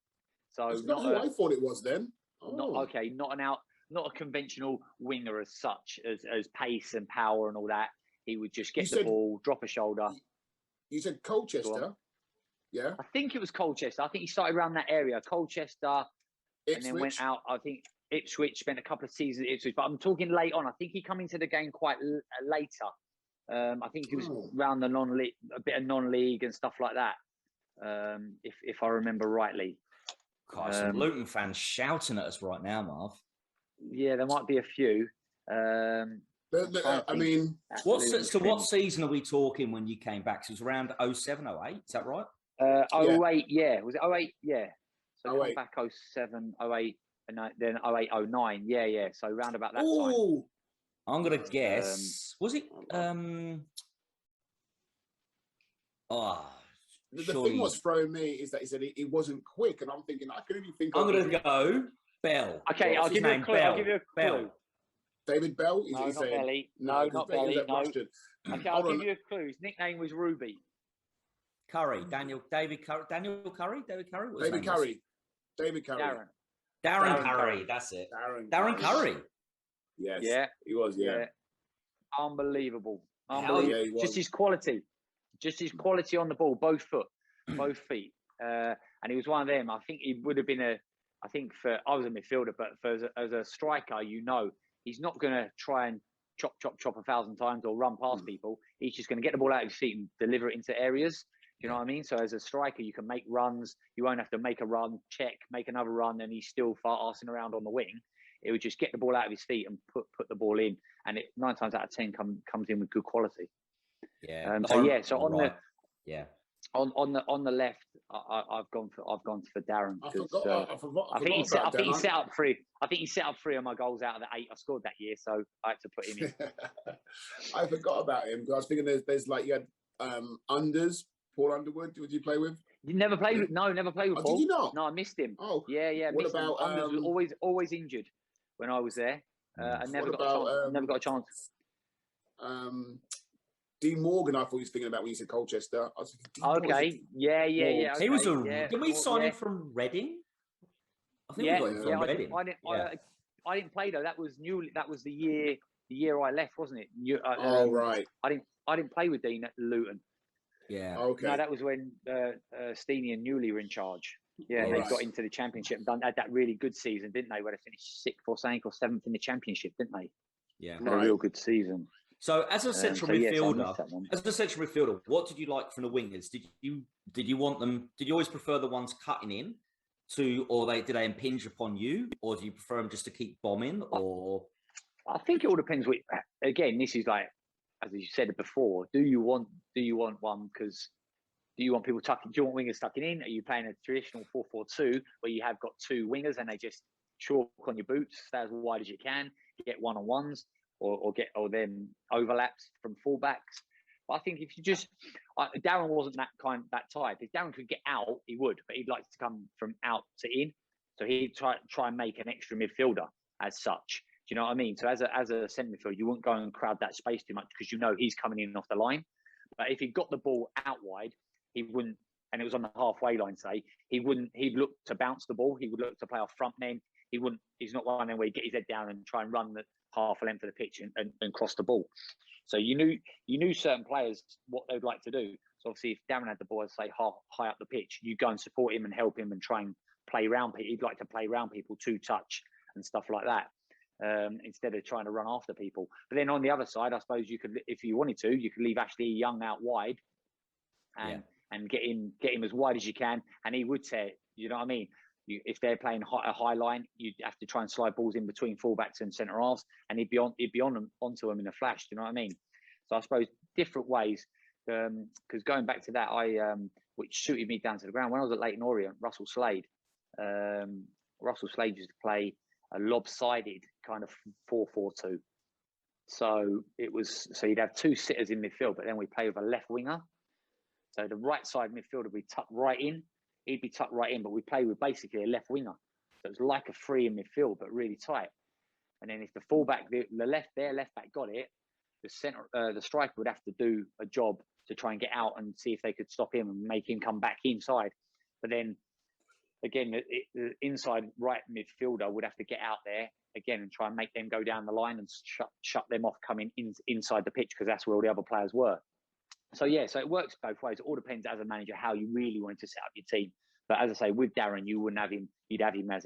So it's not who I thought it was then. Not a conventional winger as such, as pace and power and all that. He would just get the ball, drop a shoulder. You said Colchester, yeah? I think it was Colchester. I think he started around that area, Colchester, Ipswich. and then went out. I think Ipswich, spent a couple of seasons at Ipswich, but I'm talking late on. I think he come into the game quite later. I think he was around the non-league, a bit of non-league and stuff like that, if I remember rightly. God, some Luton fans shouting at us right now, Marv. Yeah, there might be a few. I mean, what season are we talking when you came back? So it was around 07, 08, is that right? 08, yeah. Was it 08? Yeah. So 08. back 07, 08, and then 08, 09. Yeah. So round about that time. I'm going to guess. Was it? The thing what's throwing me is that he said he wasn't quick, and I'm thinking I couldn't even think. I'm going to go Bell. Okay, I'll give you a clue. Bell. David Bell? No, not Belly. No, not Belly. No. Okay, I'll give you a clue. His nickname was Ruby. Curry. David Curry. David Curry. Darren Curry. That's it. Darren Curry. Yes. Yeah. He was. Yeah. Unbelievable. Yeah, just his quality. Just his quality on the ball, both feet. And he was one of them. I think he would have been I was a midfielder, but as a striker, he's not going to try and chop 1,000 times or run past people. He's just going to get the ball out of his feet and deliver it into areas. You know what I mean? So as a striker, you can make runs. You won't have to make a run, check, make another run, and he's still arsing around on the wing. It would just get the ball out of his feet and put the ball in. And 9 times out of 10 comes in with good quality. Yeah. On the left, I've gone for Darren. I think he set up 3 of my goals out of the 8 I scored that year, so I had to put him in. I forgot about him because I was thinking there's like you had Unders. Paul Underwood, did you play with? You never played with? No, never played with Paul. Did you not? No, I missed him. Oh, yeah. What about Unders was always injured when I was there. I never got a chance. Dean Morgan, I thought he was thinking about when you said Colchester. I was thinking, okay, yeah. Okay. He was Did we sign him from Reading? I think we got him from Reading. I didn't play though. That was the year I left, wasn't it? Right. I didn't play with Dean at Luton. Yeah. Okay. No, that was when Steenie and Newley were in charge. Yeah, and they got into the championship and had that really good season, didn't they? Where they finished 6th or 7th in the championship, didn't they? Yeah. Had a real good season. So as a central midfielder, what did you like from the wingers? Did you want them? Did you always prefer the ones cutting in did they impinge upon you, or do you prefer them just to keep bombing? Or I think it all depends. Again, this is like, as you said before, do you want one because do you want people tucking? Do you want wingers tucking in? Are you playing a traditional 4-4-2 where you have got 2 wingers and they just chalk on your boots, stay as wide as you can, get one-on-ones, or then overlaps from fullbacks? But I think if you just Darren wasn't that type. If Darren could get out, he would, but he'd like to come from out to in. So he'd try and make an extra midfielder as such. you know what I mean? So as a centre midfielder, you wouldn't go and crowd that space too much because you know he's coming in off the line. But if he got the ball out wide, he wouldn't, and it was on the halfway line, say, he'd look to bounce the ball. He would look to play off front men. He's not one where he get his head down and try and run the half a length of the pitch and cross the ball. So you knew certain players what they'd like to do. So obviously if Darren had the ball, say high up the pitch, you go and support him and help him and try and play around people. He'd like to play around people, two touch and stuff like that. Instead of trying to run after people. But then on the other side, I suppose you could, if you wanted to, you could leave Ashley Young out wide and get him as wide as you can, and he would tear. You know what I mean? If they're playing a high line, you'd have to try and slide balls in between fullbacks and centre halves, and he'd be onto them in a flash. Do you know what I mean? So I suppose different ways. Because going back to that, which suited me down to the ground when I was at Leyton Orient, Russell Slade used to play a lopsided kind of 4-4-2. So you'd have two sitters in midfield, but then we play with a left winger. So the right side midfielder would be tucked right in. He'd be tucked right in, but we play with basically a left winger. So it was like a free in midfield, but really tight. And then if the fullback, their left back got it, the striker would have to do a job to try and get out and see if they could stop him and make him come back inside. But then again, the inside right midfielder would have to get out there again and try and make them go down the line and shut them off coming inside the pitch, because that's where all the other players were. So yeah, so it works both ways. It all depends as a manager how you really want to set up your team. But as I say, with Darren, you wouldn't have him. You'd have him as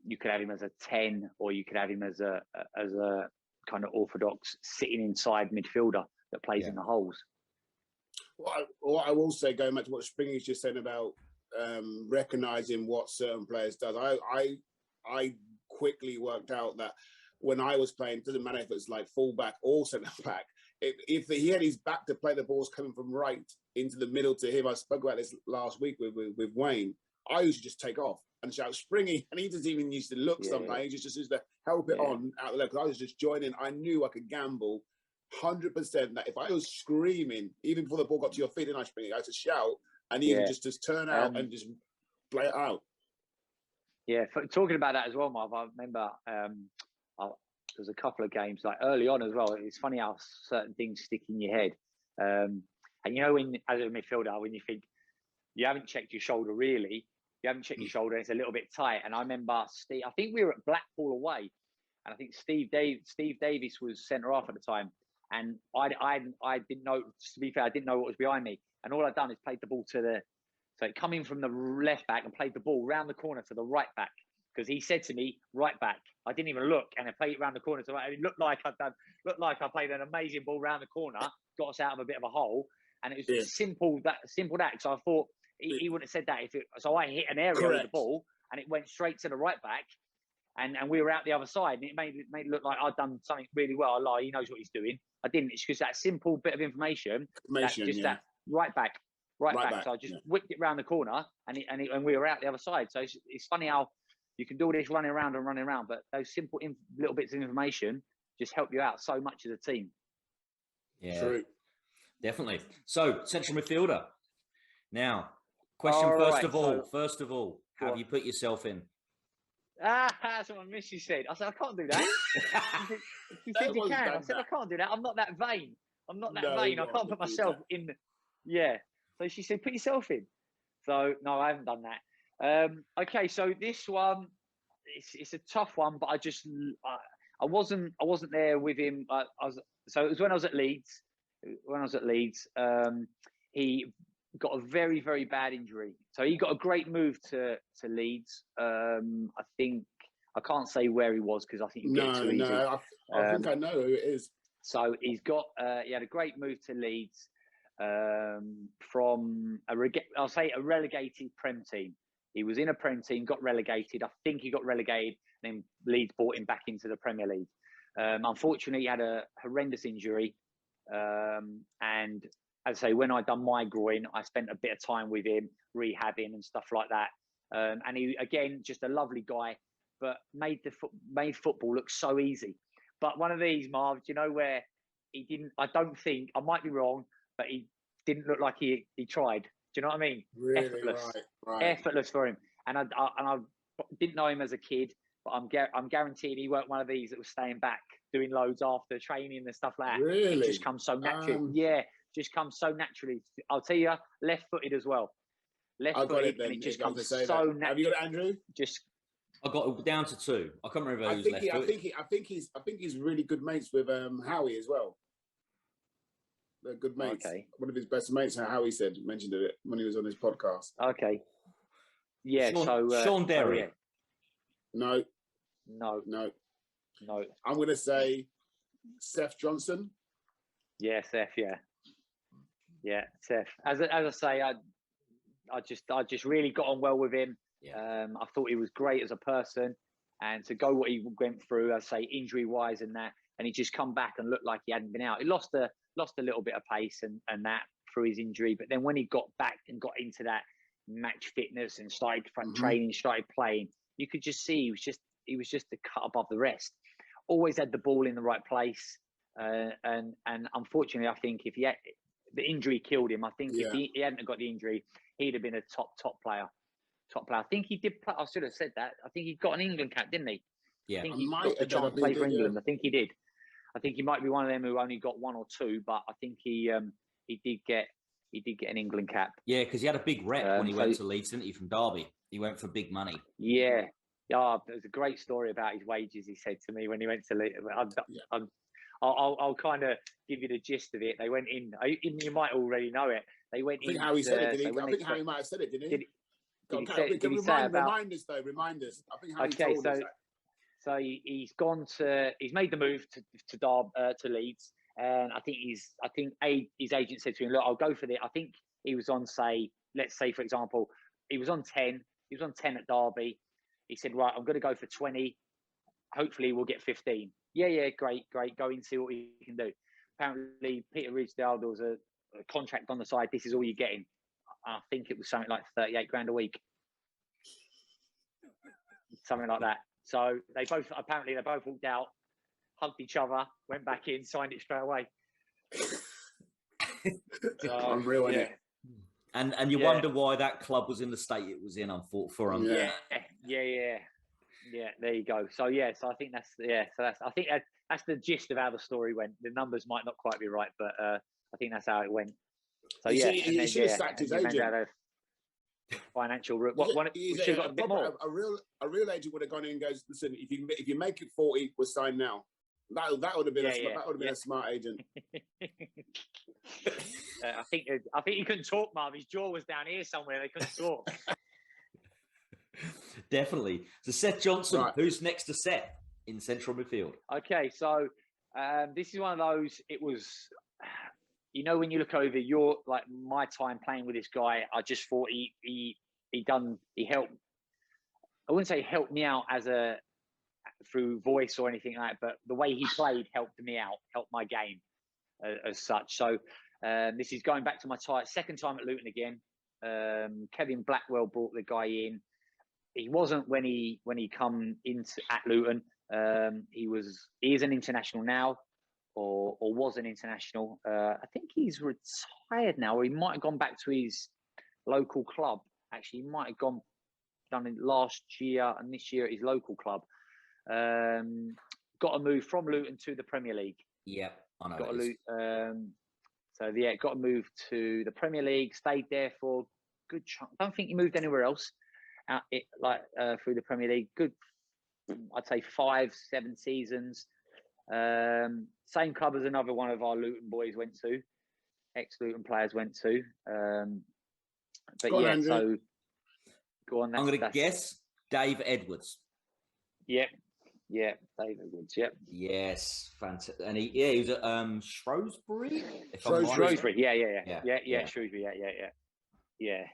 you could have him as a 10, or you could have him as a kind of orthodox sitting inside midfielder that plays in the holes. What I will say, going back to what Springy's just said about recognizing what certain players does, I quickly worked out that when I was playing, it doesn't matter if it's like fullback or centre back, if he had his back to play, the balls coming from right into the middle to him. I spoke about this last week with Wayne. I used to just take off and shout Springy, and he doesn't even used to look sometimes. He just used to help it on out the left. I was just joining. I knew I could gamble 100% that if I was screaming, even before the ball got to your feet, and I Springy, I had to shout, and he would just turn out and just play it out. Yeah, talking about that as well, Marv, I remember there's a couple of games like early on as well. It's funny how certain things stick in your head. And you know, when as a midfielder, when you think you haven't checked your shoulder really, you haven't checked your shoulder, it's a little bit tight. And I remember Steve, I think we were at Blackpool away, and I think Steve Davis was centre half at the time. And I didn't know, to be fair, I didn't know what was behind me. And all I'd done is played the ball so coming from the left back and played the ball round the corner to the right back. Because he said to me, right back. I didn't even look, and I played it round the corner. So it looked like I played an amazing ball round the corner, got us out of a bit of a hole. And it was simple that. So I thought he wouldn't have said that so I hit an area with the ball and it went straight to the right back. And we were out the other side, and it made it look like I'd done something really well. I lie, he knows what he's doing. I didn't. It's just that simple bit of information. That right back. So I just whipped it round the corner, and we were out the other side. So it's funny how you can do all this running around, but those simple little bits of information just help you out so much as a team. Yeah, true. Definitely. So central midfielder. Now, question first of all, how have you put yourself in? That's what my missus said. I said, I can't do that. She said, you can. I said, I can't do that. I'm not that vain. I can't put myself in. Yeah. So she said, put yourself in. So, no, I haven't done that. Okay, so this one, it's a tough one, but I wasn't there with him. So it was when I was at Leeds. He got a very, very bad injury. So he got a great move to Leeds. I think, I can't say where he was because I think you get too easy. No, I think I know who it is. So he had a great move to Leeds from a relegated Prem team. He was in a Prem team, got relegated. I think he got relegated, and then Leeds brought him back into the Premier League. Unfortunately, he had a horrendous injury. And as I say, when I'd done my groin, I spent a bit of time with him, rehabbing and stuff like that. And he, again, just a lovely guy, but made football look so easy. But one of these, Marv, do you know where he didn't, I don't think, I might be wrong, but he didn't look like he tried. Do you know what I mean? Really? Effortless. Right. Effortless for him. And I didn't know him as a kid, but I'm guaranteed he weren't one of these that was staying back doing loads after training and stuff like that. Really? It just comes so naturally. Just comes so naturally. I'll tell you, left-footed as well. Left-footed, and it just comes so naturally. Have you got it, Andrew? I got it down to 2. I can't remember who's left. I think he's really good mates with Howie as well. They're good mates. Okay. One of his best mates, Howie mentioned it when he was on his podcast. Okay. Yeah. Sean Derry. Yeah. No. I'm going to say Sheff Johnson. Yeah, Sheff. Yeah, Sheff. As I say, I just really got on well with him. Yeah. I thought he was great as a person, and to go what he went through, I'd say injury wise and that, and he just come back and looked like he hadn't been out. He lost a little bit of pace and that through his injury, but then when he got back and got into that match fitness and started training, started playing, you could just see he was just a cut above the rest. Always had the ball in the right place, and unfortunately, I think if the injury killed him. I think if he hadn't got the injury, he'd have been a top player. I think he did play. I should have said that. I think he got an England cap, didn't he? Yeah. I think he got the chance to play for England. I think he did. I think he might be one of them who only got 1 or 2, but I think he did get an England cap. Yeah, because he had a big rep when he went to Leeds, didn't he, from Derby? He went for big money. Yeah. There's a great story about his wages. He said to me when he went to Leeds. I'll kind of give you the gist of it. They went in. You might already know it. They went in. I think Harry said it. Did he? I think Harry might have said it. Didn't he? Remind us though. Remind us. I think Harry told us that. So he's made the move to Leeds, and I think his agent said to him, "Look, I'll go for this." I think he was on let's say for example, he was on 10. He was on 10 at Derby. He said, "Right, I'm going to go for 20. Hopefully, we'll get 15." Yeah, great. Go and see what you can do. Apparently, Peter Ridsdale, there was a contract on the side. This is all you're getting. I think it was something like 38 grand a week, something like that. So they both walked out, hugged each other, went back in, signed it straight away. Unreal, isn't it? And you wonder why that club was in the state it was in. For him. Yeah. There you go. So I think that's the gist of how the story went. The numbers might not quite be right, but I think that's how it went. So he should have sacked his agent. Financial route. A real agent would have gone in and goes, listen, if you make it 40, we'll sign now. That would have been a smart agent. I think he couldn't talk, Marv. His jaw was down here somewhere. They couldn't talk. Definitely. So Sheff Johnson, right. Who's next to Sheff in central midfield? Okay, so this is one of those. It was, when you look over my time playing with this guy, I just thought he helped. I wouldn't say helped me out through voice or anything like that, but the way he played helped me out, helped my game as such. So this is going back to my second time at Luton again. Kevin Blackwell brought the guy in. He wasn't when he come into at Luton. He is an international now, or was an international. I think he's retired now, or he might have gone back to his local club. Actually, he might have done it last year and this year at his local club. Got a move from Luton to the Premier League. Yeah, I know. Got a move to the Premier League. Stayed there for a good chunk. I don't think he moved anywhere else. Through the Premier League, good. I'd say 5-7 seasons. Same club as another one of our Luton boys went to. Ex-Luton players went to. Go on. I'm going to guess Dave Edwards. Yep. Yeah, Dave Edwards. Yep. Yes, fantastic. And he was at Shrewsbury. Shrewsbury. Yeah. Shrewsbury. Yeah.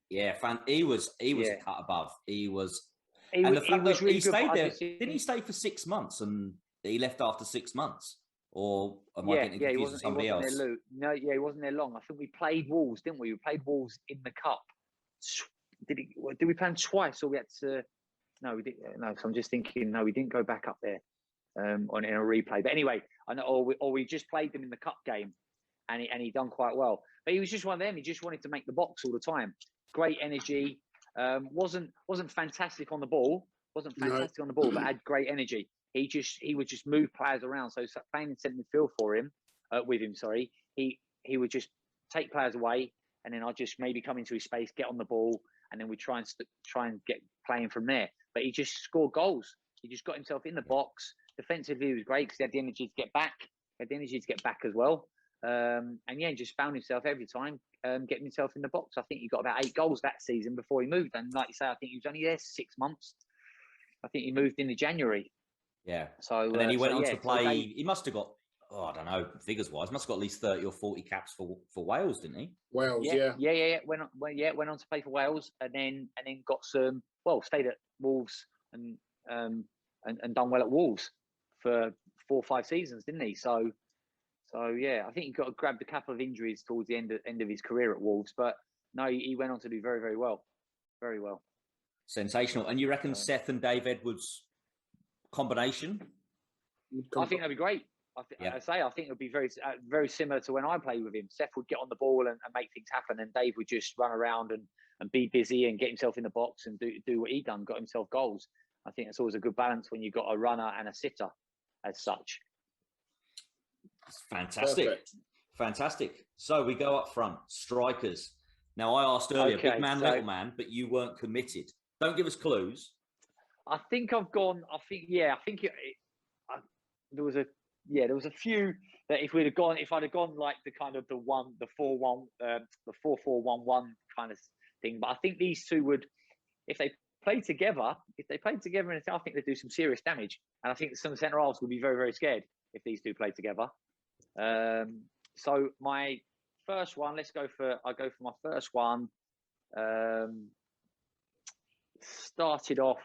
Yeah, he was a cut above. He was really stayed there. Didn't he stay for 6 months and he left after 6 months? Or am I getting confused with somebody else? No, he wasn't there long. I think we played Wolves, didn't we? We played Wolves in the cup. Did we play them twice, or we had to? No, we didn't. No, so I'm just thinking. No, we didn't go back up there in a replay. But anyway, I know, or we just played them in the cup game, and he done quite well. But he was just one of them. He just wanted to make the box all the time. Great energy. Wasn't fantastic on the ball, Wasn't No. fantastic on the ball, but had great energy. He would just move players around. So playing in centre midfield with him, he would just take players away, and then I'd just maybe come into his space, get on the ball, and then we try and get playing from there. But he just scored goals. He just got himself in the box. Defensively, he was great because he had the energy to get back. He had the energy to get back as well. And yeah, just found himself every time getting himself in the box. I think he got about 8 goals that season before he moved. And like you say, I think he was only there 6 months. I think he moved in January. Yeah. So and then he went on to play. So he must have got, I don't know, figures wise, must have got at least 30 or 40 caps for Wales, didn't he? Wales, yeah. Went on to play for Wales, and then got some. Well, stayed at Wolves and done well at Wolves for 4 or 5 seasons, didn't he? So yeah, I think he got grabbed a couple of injuries towards the end of his career at Wolves, but no, he went on to do very, very well, very well. Sensational. And you reckon Seth and Dave Edwards combination? I think that'd be great. I think it would be very, very similar to when I played with him. Seth would get on the ball and make things happen, and Dave would just run around and be busy and get himself in the box and do what he done, got himself goals. I think it's always a good balance when you've got a runner and a sitter as such. Fantastic. Perfect. Fantastic. So we go up front, strikers. Now, I asked earlier, big man, little man, but you weren't committed. Don't give us clues. I think I've gone. There was a few that if I'd have gone like the kind of the 4-1, the 4-4-1-1 kind of thing. But I think these two would, if they played together, I think they'd do some serious damage. And I think some centre halves would be very, very scared if these two played together. So my first one, I'll go for my first one. Started off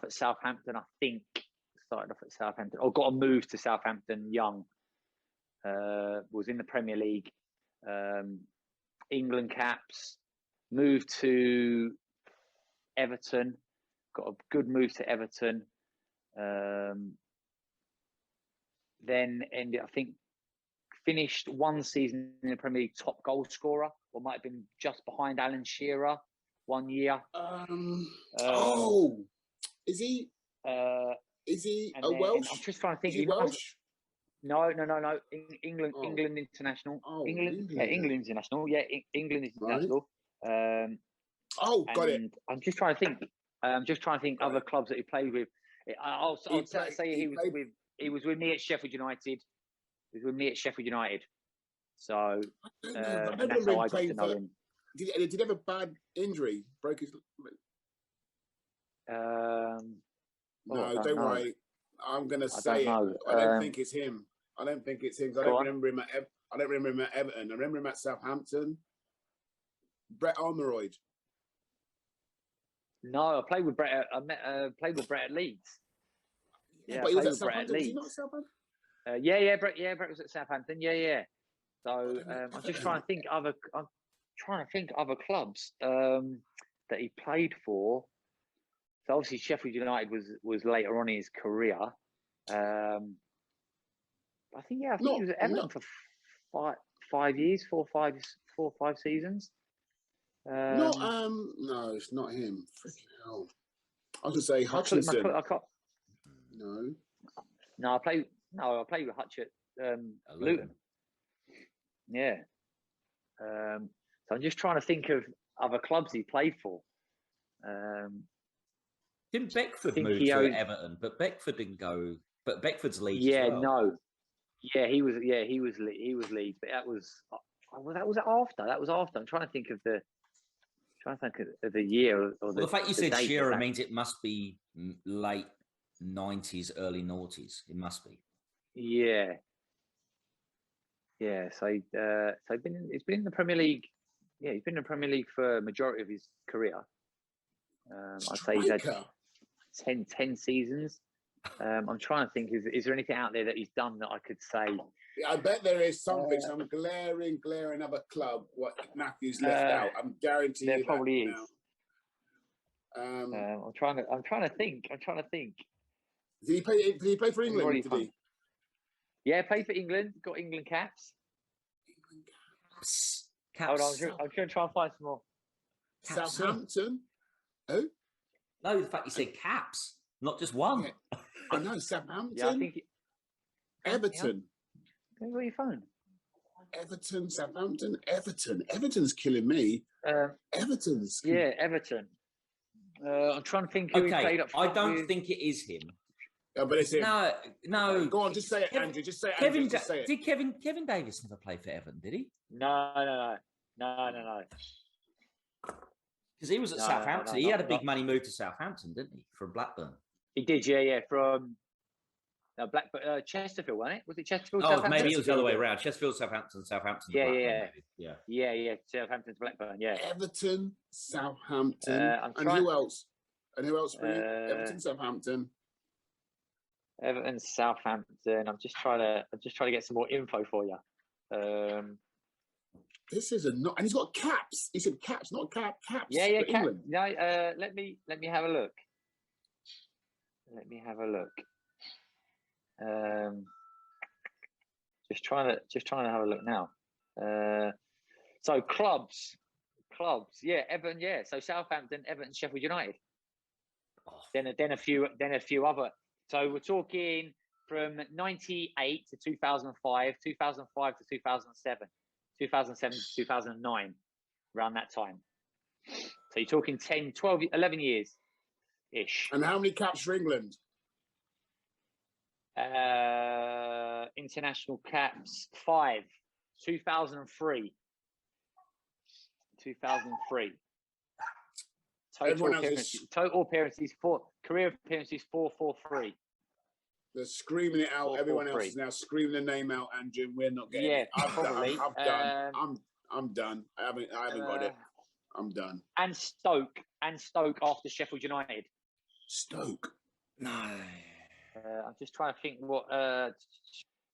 at Southampton, I think. Or got a move to Southampton young. Was in the Premier League. England caps. Moved to Everton. Got a good move to Everton. Then ended, I think, finished one season in the Premier League top goal scorer, or might have been just behind Alan Shearer 1 year. Is he? Is he a then, Welsh? I'm just trying to think. Is he Welsh? No. England international. England international. Yeah, England international. Right. Got it. I'm just trying to think. Other clubs that he played with. He was with me at Sheffield United. He was with me at Sheffield United. So that's how I got to know him. Did he have a bad injury? Broke his. No, don't worry. I'm gonna say it. I don't think it's him. I don't remember him at Everton. I remember him at Southampton. Brett Armoroyd. No, I played with Brett. Played with Brett at Leeds. Yeah, but he was at Southampton. Was he not at Southampton? Brett was at Southampton. Yeah. So I'm just trying to think other clubs that he played for. So obviously Sheffield United was later on in his career. I think he was at Everton for 5 years, 4 or 5 seasons. No, it's not him. Freaking hell! I was gonna say Hutchinson. No, I played with Hutch at Luton. Yeah. So I'm just trying to think of other clubs he played for. Didn't Beckford move to Everton? But Beckford didn't go. But Beckford's Leeds. Yeah, as well. no. Yeah, he was Leeds, but that was after. That was after. I'm trying to think of the year or the fact you said Shearer means it must be late 90s, early noughties. It must be. Yeah. So he's been in the Premier League. Yeah, he's been in the Premier League for a majority of his career. I'd say he's had 10 seasons. I'm trying to think, is there anything out there that he's done that I could say? Yeah, I bet there is something, some glaring other club what Matthews left out. I'm guaranteeing there probably is. Now. I'm trying to think. Did he play for England? Did he? Yeah, played for England. Got England caps. Caps. Hold on, I'm going to try and find some more. Southampton. Who? No, the fact you said caps, not just one. Yeah. I know, Southampton, Yeah, I think. Everton. Where are your phone? Everton, Southampton, Everton. Everton's killing me. Everton's. Yeah, Everton. I'm trying to think who he played up I front don't with. think it is him. Oh, but it's him. No. Go on, just say it, Andrew. Just say it, Kevin, Andrew. Just say it. did Kevin Davis never play for Everton? Did he? No. Because he was at Southampton. He had a big money move to Southampton, didn't he? From Blackburn. He did, yeah, from Blackburn, Chesterfield, wasn't it? Was it Chesterfield? Oh, Southampton? maybe it was the other way around. Chesterfield, Southampton, to Yeah. Blackburn, Yeah. Southampton to Blackburn, yeah. Everton, Southampton, and who else? And who else for you? Everton, Southampton. Everton, Southampton. I'm just trying to get some more info for you. This is and he's got caps. He said caps, not caps. Yeah, for cap. England. No, let me have a look. Just trying to have a look now. So clubs, yeah, Everton, yeah. So Southampton, Everton, Sheffield United. Then a few other. So we're talking from 98 to 2005, 2005 to 2007, 2007 to 2009, around that time. So you're talking 10, 12, 11 years ish. And how many caps for England? International caps 5, 2003. Total appearances 4, career appearances 443. They're screaming it out. Everyone else is now screaming the name out, Andrew. We're not getting it. Probably. I'm done. I haven't got it. I'm done. And Stoke after Sheffield United. Stoke. No. I'm just trying to think what.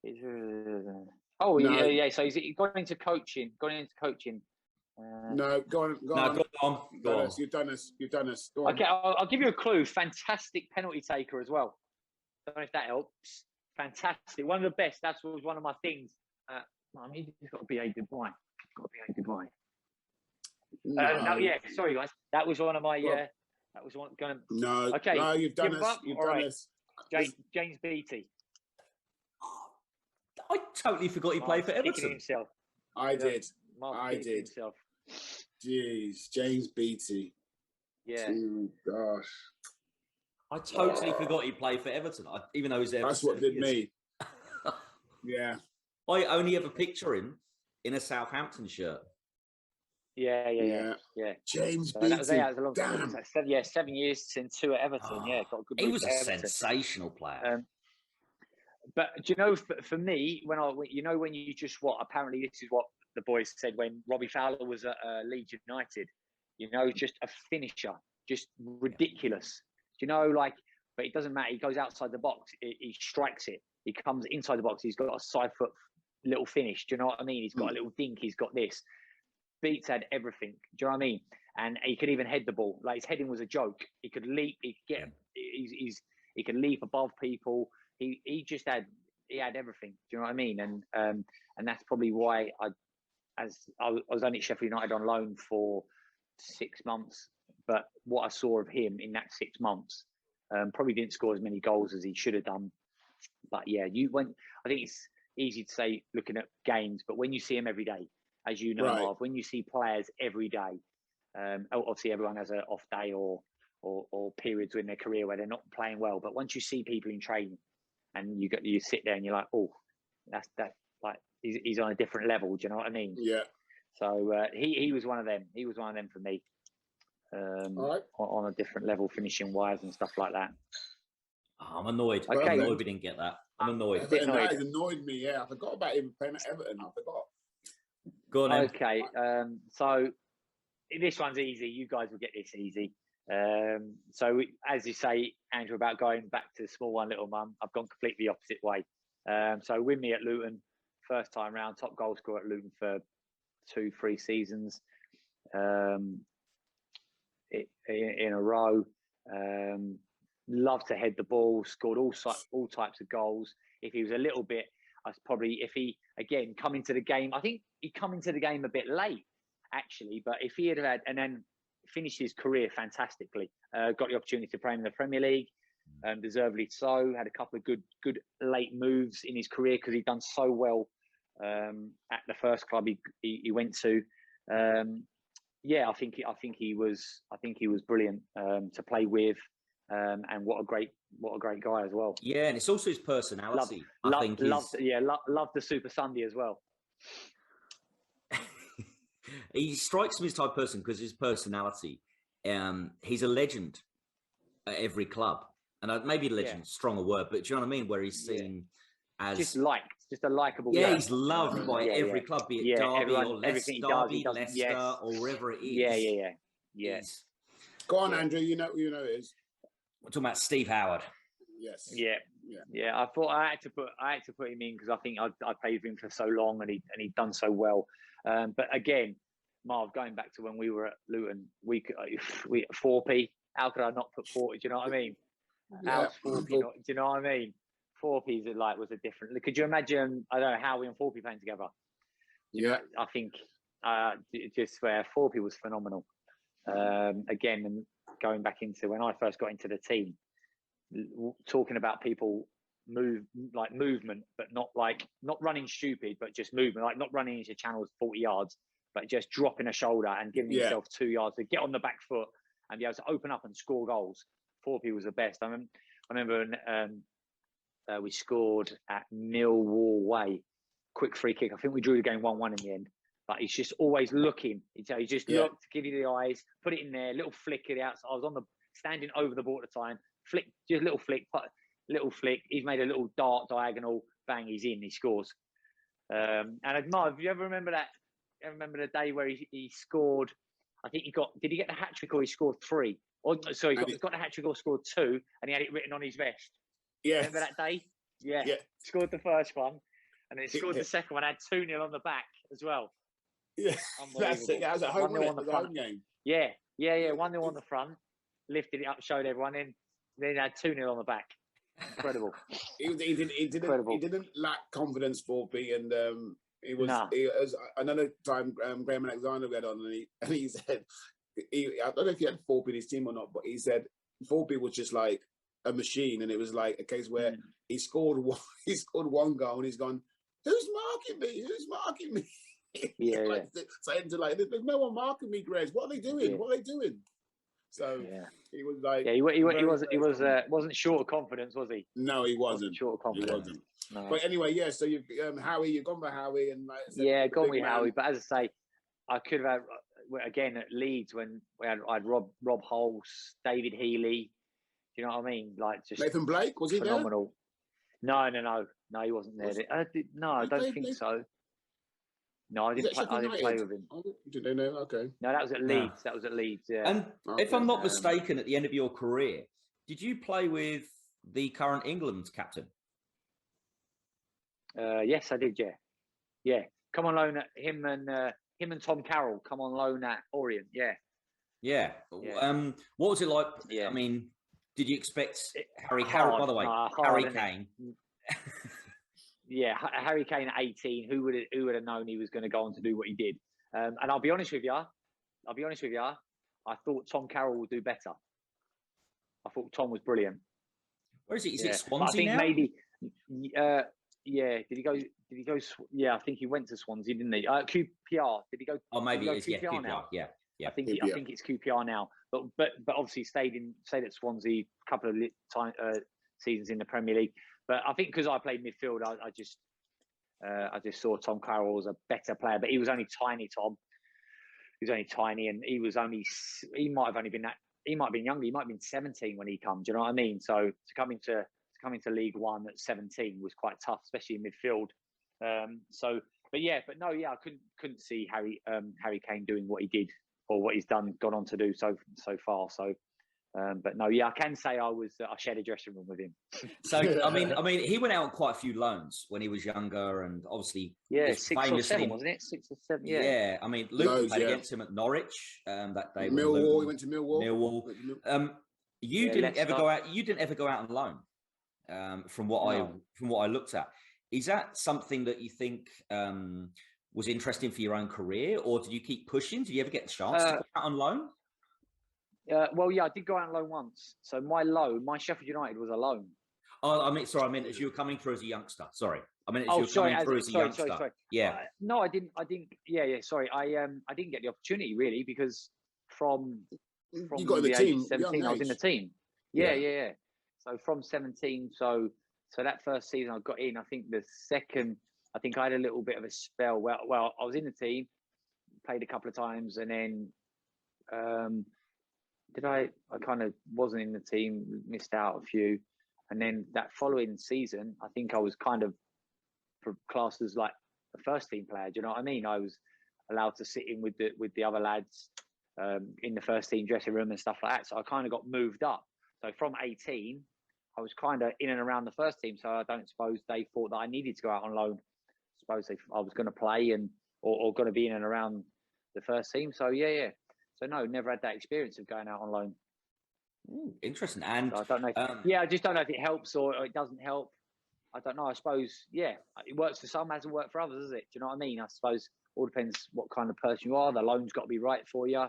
Yeah. So he's gone into coaching. No, go on. Go on. You've done us. Go on. Okay, I'll give you a clue. Fantastic penalty taker as well. Don't know if that helps. Fantastic. One of the best. That was one of my things. He's got to be a good boy. No, yeah. Sorry, guys. That was one of my. That was one going. No. Okay. No, you've done us. Up? You've All done right. us. James Beattie. I totally forgot he played for Everton. Himself. I did. Himself. Jeez, James Beattie. Yeah. Oh, gosh. I totally forgot he played for Everton, even though he's there. That's what did me. Yeah. I only ever picture him in a Southampton shirt. Yeah. James Beattie. That was a long Damn. time. 7 years since 2 at Everton. Yeah, got a good. He was a sensational player. But do you know, for me, when you just apparently this is what the boys said when Robbie Fowler was at Leeds United. Just a finisher, just ridiculous. Do you know, but it doesn't matter. He goes outside the box, he strikes it. He comes inside the box, he's got a side foot little finish. Do you know what I mean? He's got a little dink. He's got this. Beats had everything. Do you know what I mean? And he could even head the ball. Like his heading was a joke. He could leap. He could get. He could leap above people. He had everything. Do you know what I mean? And that's probably why I was only at Sheffield United on loan for 6 months. But what I saw of him in that 6 months, probably didn't score as many goals as he should have done. But yeah, I think it's easy to say looking at games, but when you see him every day, as you know, Marv, when you see players every day, obviously everyone has an off day or periods in their career where they're not playing well. But once you see people in training, and you sit there and you're like, oh, that's like he's on a different level. Do you know what I mean? Yeah. So he was one of them. He was one of them for me. On a different level, finishing wise and stuff like that. Oh, I'm annoyed. Okay. I'm annoyed we didn't get that. I'm annoyed. That has annoyed me. Yeah, I forgot about him playing at Everton. I forgot. Go on. Then. Okay. So this one's easy. You guys will get this easy. So as you say, Andrew, about going back to the small one, little mum, I've gone completely opposite way. So with me at Luton, first time round, top goal scorer at Luton for 2-3 seasons in a row. Loved to head the ball, scored all types of goals. If he was a little bit, if he again come into the game, I think he come into the game a bit late actually. But if he had and then finished his career fantastically. Got the opportunity to play in the Premier League, deservedly so. Had a couple of good late moves in his career because he'd done so well at the first club he went to. Yeah, I think he was brilliant to play with, and what a great guy as well. Yeah, and it's also his personality. Loved the Super Sunday as well. He strikes me as the type of person because his personality. He's a legend at every club, and maybe legend, stronger word, but do you know what I mean? Where he's seen as just a likable. Yeah, he's loved by every club, be it Derby or Leicester or wherever it is. Yeah. Go on, Andrew. You know it is. We're talking about Steve Howard. Yes. Yeah. I thought I had to put him in because I think I played with him for so long and he'd done so well. But again, Marv, going back to when we were at Luton, we 4p. How could I not put 40? Do you know what I mean? Yeah. 4p. Do you know what I mean? 4p's was a different. Could you imagine? I don't know, Howie and 4p playing together. Yeah. I think just where 4p was phenomenal. Again, and going back into when I first got into the team, talking about people movement, but not running stupid, but just movement, like not running into channels 40 yards, but just dropping a shoulder and giving yourself 2 yards to get on the back foot and be able to open up and score goals. 4p was the best. I remember we scored at Millwall Way, quick free kick. I think we drew the game 1-1 in the end. But he's just always looking. He just looked, give you the eyes, put it in there, little flick at the outside. I was standing over the ball at the time. Flick, just little flick. He's made a little dart diagonal. Bang, he's in. He scores. And Marv, do you ever remember that? I remember the day where he scored. I think did he get the hat trick or he scored 3? Or sorry, he got the hat trick or scored 2, and he had it written on his vest. Yeah. Remember that day? Yeah. Scored the first one, and then scored the second one. Had 2-0 on the back as well. Yeah, that's it. That was at home, on the home game. Yeah. 1-0 on the front, lifted it up, showed everyone, and then had 2-0 on the back. Incredible. He didn't lack confidence, 4p, and he was another time Graham Alexander read on, and he said, I don't know if he had 4p in his team or not, but he said 4p was just like a machine, and it was like a case where he scored one goal, and he's gone, who's marking me? Saying to there's no one marking me, Greg. What are they doing? So he was like, he wasn't short of confidence, was he? No, he wasn't. Short of confidence. No. But anyway, so you've Howie, you've gone for Howie, and gone with Howie. But as I say, I could have had, again at Leeds when I had Rob Hulse, David Healy. Do you know what I mean? Just Nathan Blake, was he phenomenal? No, he wasn't there. I don't think so. No, I didn't play with him. Did they know? Okay. No, that was at Leeds. That was at Leeds, yeah. And if I'm not mistaken, at the end of your career, did you play with the current England captain? Yes, I did, yeah. Come on loan at him and Tom Carroll come on loan at Orient, Yeah. What was it like? Yeah. I mean, did you expect Harry Kane? Yeah, Harry Kane at 18. Who would have known he was going to go on to do what he did? And I'll be honest with you. I thought Tom Carroll would do better. I thought Tom was brilliant. Where is he? Is it Swansea I think now? maybe. Did he go? Yeah, I think he went to Swansea, didn't he? QPR. Did he go? Oh, maybe it is. QPR QPR. now? Yeah. I think it's QPR now. But obviously stayed at Swansea a couple of seasons in the Premier League. But I think because I played midfield, I just saw Tom Carroll as a better player. But he was only tiny, Tom. He was only tiny, and he might have been younger. He might have been 17 when he came. Do you know what I mean? So to come into League One at 17 was quite tough, especially in midfield. I couldn't see Harry Kane doing what he did or what he's gone on to do so far. So. I can say I shared a dressing room with him. So I mean, he went out on quite a few loans when he was younger, and obviously, 6 or 7, wasn't it? 6 or 7. Yeah. I mean, Luton played against him at Norwich that day. Millwall, he went to Millwall. You didn't ever go out. You didn't ever go out on loan. From what I looked at, is that something that you think was interesting for your own career, or did you keep pushing? Did you ever get the chance to go out on loan? Well, yeah, I did go out on loan once. So my Sheffield United was a loan. Oh, I meant as you were coming through as a youngster. Sorry, I meant as you were sorry, coming through as a youngster. Sorry. Yeah. No, I didn't. Yeah. Sorry, I didn't get the opportunity really because from you got in the the team, age of 17, I was in the team. Yeah. So from 17, so that first season I got in. I think the second, I think I had a little bit of a spell. Well, I was in the team, played a couple of times, and then I kind of wasn't in the team, missed out a few, and then that following season, I think I was kind of classed as like a first team player. Do you know what I mean? I was allowed to sit in with the other lads in the first team dressing room and stuff like that. So I kind of got moved up. So from 18, I was kind of in and around the first team. So I don't suppose they thought that I needed to go out on loan. I suppose I was going to play or going to be in and around the first team. So yeah. So no, never had that experience of going out on loan. Ooh, interesting. And so I don't know. I just don't know if it helps or it doesn't help. I don't know. I suppose, yeah, it works for some, hasn't worked for others, does it? Do you know what I mean? I suppose all depends what kind of person you are. The loan's got to be right for you.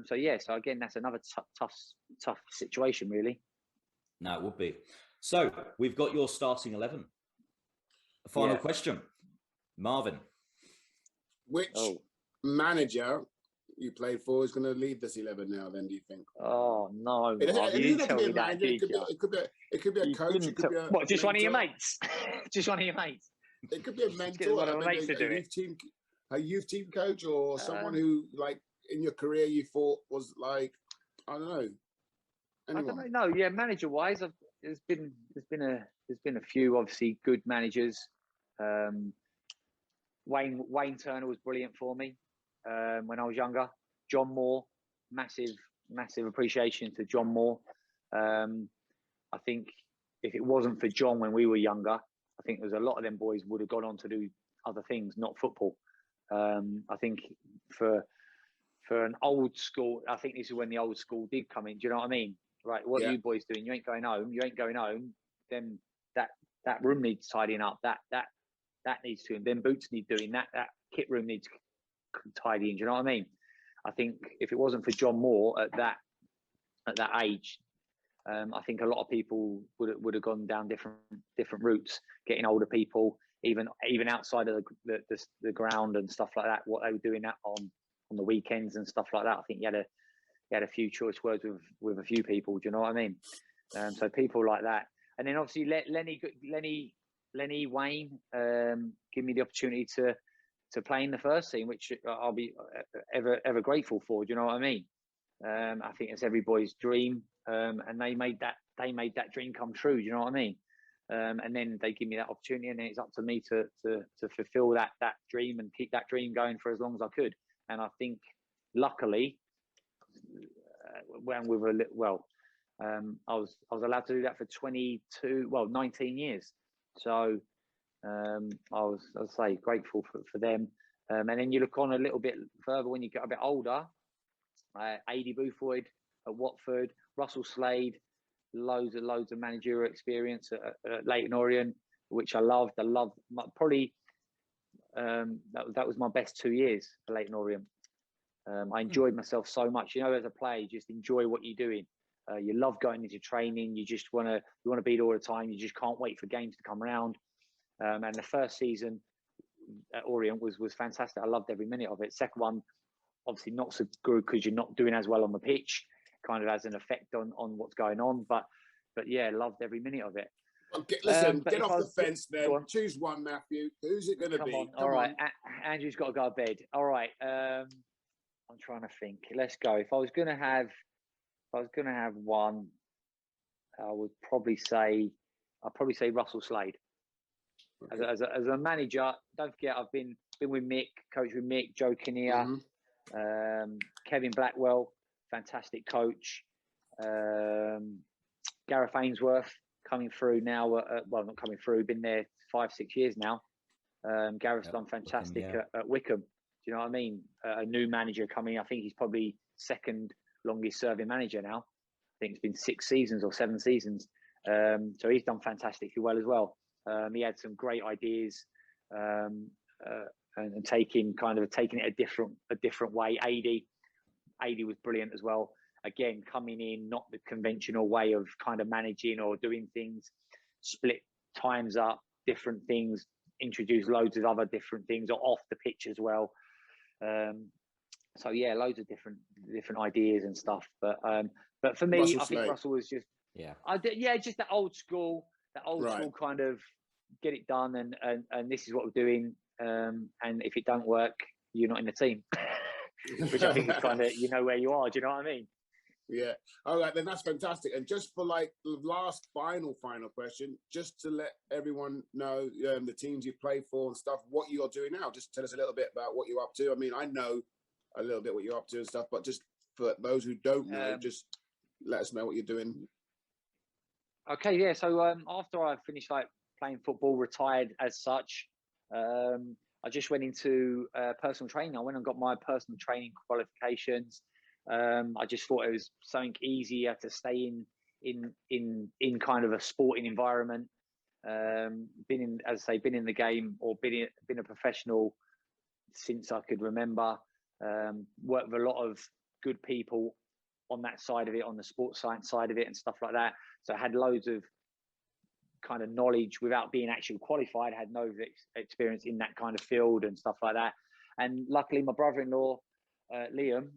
So again, that's another tough situation, really. No, it would be. So we've got your starting 11. A final question, Marvin. Which manager you played for is going to lead this 11 now? Then do you think? Oh no, it doesn't tell me that. It could be a coach. It could be what? Just one of your mates? Just one of your mates? It could be a mentor, a youth team coach, or someone who, like, in your career you thought was like, I don't know. Anyone. I don't know. No, yeah, manager wise, there's been a few obviously good managers. Wayne Turner was brilliant for me when I was younger. John Moore, massive appreciation to John Moore. I think if it wasn't for John when we were younger, I think there's a lot of them boys would have gone on to do other things, not football. I think for an old school, I think this is when the old school did come in. Do you know what I mean? Right, what are you boys doing? You ain't going home. Then that room needs tidying up. That needs to. Then boots need doing. That kit room needs tidying. Do you know what I mean? I think if it wasn't for John Moore at that age, I think a lot of people would have gone down different routes, getting older people, even outside of the ground and stuff like that. What they were doing that on the weekends and stuff like that. I think you had a few choice words with a few people. Do you know what I mean? So people like that, and then obviously Lenny Wayne give me the opportunity to play in the first team, which I'll be ever grateful for. Do you know what I mean? I think it's every boy's dream, and they made that dream come true. Do you know what I mean? And then they give me that opportunity, and then it's up to me to fulfil that dream and keep that dream going for as long as I could. And I think, luckily, when we were I was allowed to do that for 19 years. So I was, as I say, grateful for them. And then you look on a little bit further when you get a bit older. Adi Boothroyd at Watford, Russell Slade, loads of managerial experience at Leyton Orient, which I loved. Probably that was my best 2 years for Leyton Orient. I enjoyed myself so much. You know, as a player, you just enjoy what you're doing. You love going into training. You just want to be there all the time. You just can't wait for games to come around. And the first season at Orient was fantastic. I loved every minute of it. Second one, obviously not so good because you're not doing as well on the pitch. Kind of has an effect on what's going on. But yeah, loved every minute of it. Okay, listen, get off the fence then. Choose one, Matthew. Who's it going to be? Come all right, Andrew's got to go to bed. All right. I'm trying to think. Let's go. If I was going to have one, I would probably say Russell Slade. Okay. As a manager, don't forget I've been with Mick, coached with Mick, Joe Kinnear, Kevin Blackwell, fantastic coach. Gareth Ainsworth coming through now. Not coming through. Been there 5-6 years now. Gareth's done fantastic at Wycombe. Do you know what I mean? A new manager coming. I think he's probably second longest serving manager now. I think it's been 6 seasons or 7 seasons. So he's done fantastically well as well. He had some great ideas and taking it a different way. Adi was brilliant as well. again, coming in, not the conventional way of kind of managing or doing things, split times up, different things, introduce loads of other different things or off the pitch as well. So yeah, loads of different ideas and stuff. But for me, I think Russell was just just that old school kind of get it done, and this is what we're doing. And if it don't work, you're not in the team. Which I think is kind of, you know where you are. Do you know what I mean? Yeah. All right, then that's fantastic. And just for like the last final question, just to let everyone know the teams you play for and stuff, what you're doing now. Just tell us a little bit about what you're up to. I mean, I know a little bit what you're up to and stuff, but just for those who don't know, just let us know what you're doing. Okay, yeah. So after I finished like playing football, retired as such, I just went into personal training. I went and got my personal training qualifications. I just thought it was something easier to stay in kind of a sporting environment. Been in the game or been a professional since I could remember. Worked with a lot of good people on that side of it, on the sports science side of it and stuff like that. So I had loads of kind of knowledge without being actually qualified. I had no experience in that kind of field and stuff like that. And luckily my brother-in-law, Liam,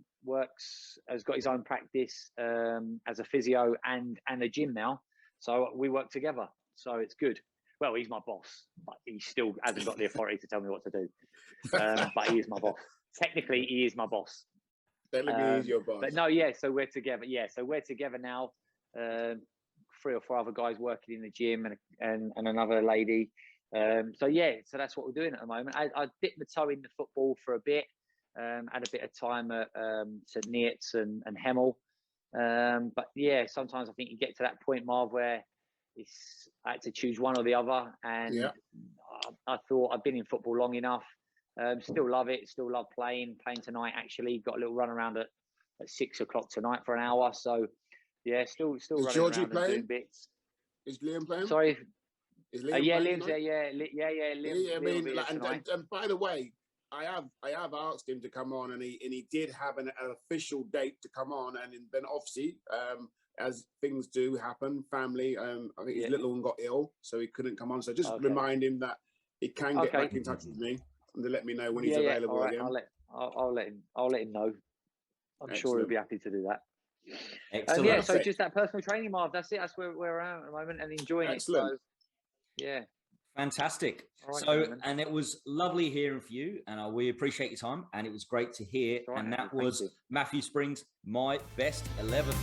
has got his own practice as a physio and a gym now. So we work together. So it's good. Well, he's my boss, but he still hasn't got the authority to tell me what to do. But he is my boss. Technically, he is my boss. Technically, he's your boss. But no, so we're together. Yeah, so we're together now. 3 or 4 other guys working in the gym and another lady. So that's what we're doing at the moment. I dipped my toe in the football for a bit. Had a bit of time at St Neots and Hemel. But yeah, sometimes I think you get to that point, Marv, where I had to choose one or the other. And I thought I've been in football long enough. Still love it. Still love playing tonight. Actually, got a little run around at 6 o'clock tonight for an hour. So yeah, still running Georgie around playing? and doing bits. Is Liam playing? Sorry. Is Liam Liam's there. Liam. I mean, and by the way, I have asked him to come on, and he did have an official date to come on, and then obviously, as things do happen, family. I think his little one got ill, so he couldn't come on. So just remind him that he can get back in touch with me and to let me know when he's available all right. again. I'll let him know. I'm sure he'll be happy to do that. Excellent. So just that personal training, Marv. That's it. That's where we're at the moment and enjoying it. So, yeah. Fantastic. Right, and it was lovely hearing from you, and we appreciate your time, and it was great to hear. Right, and that was Matthew Springs, my best 11.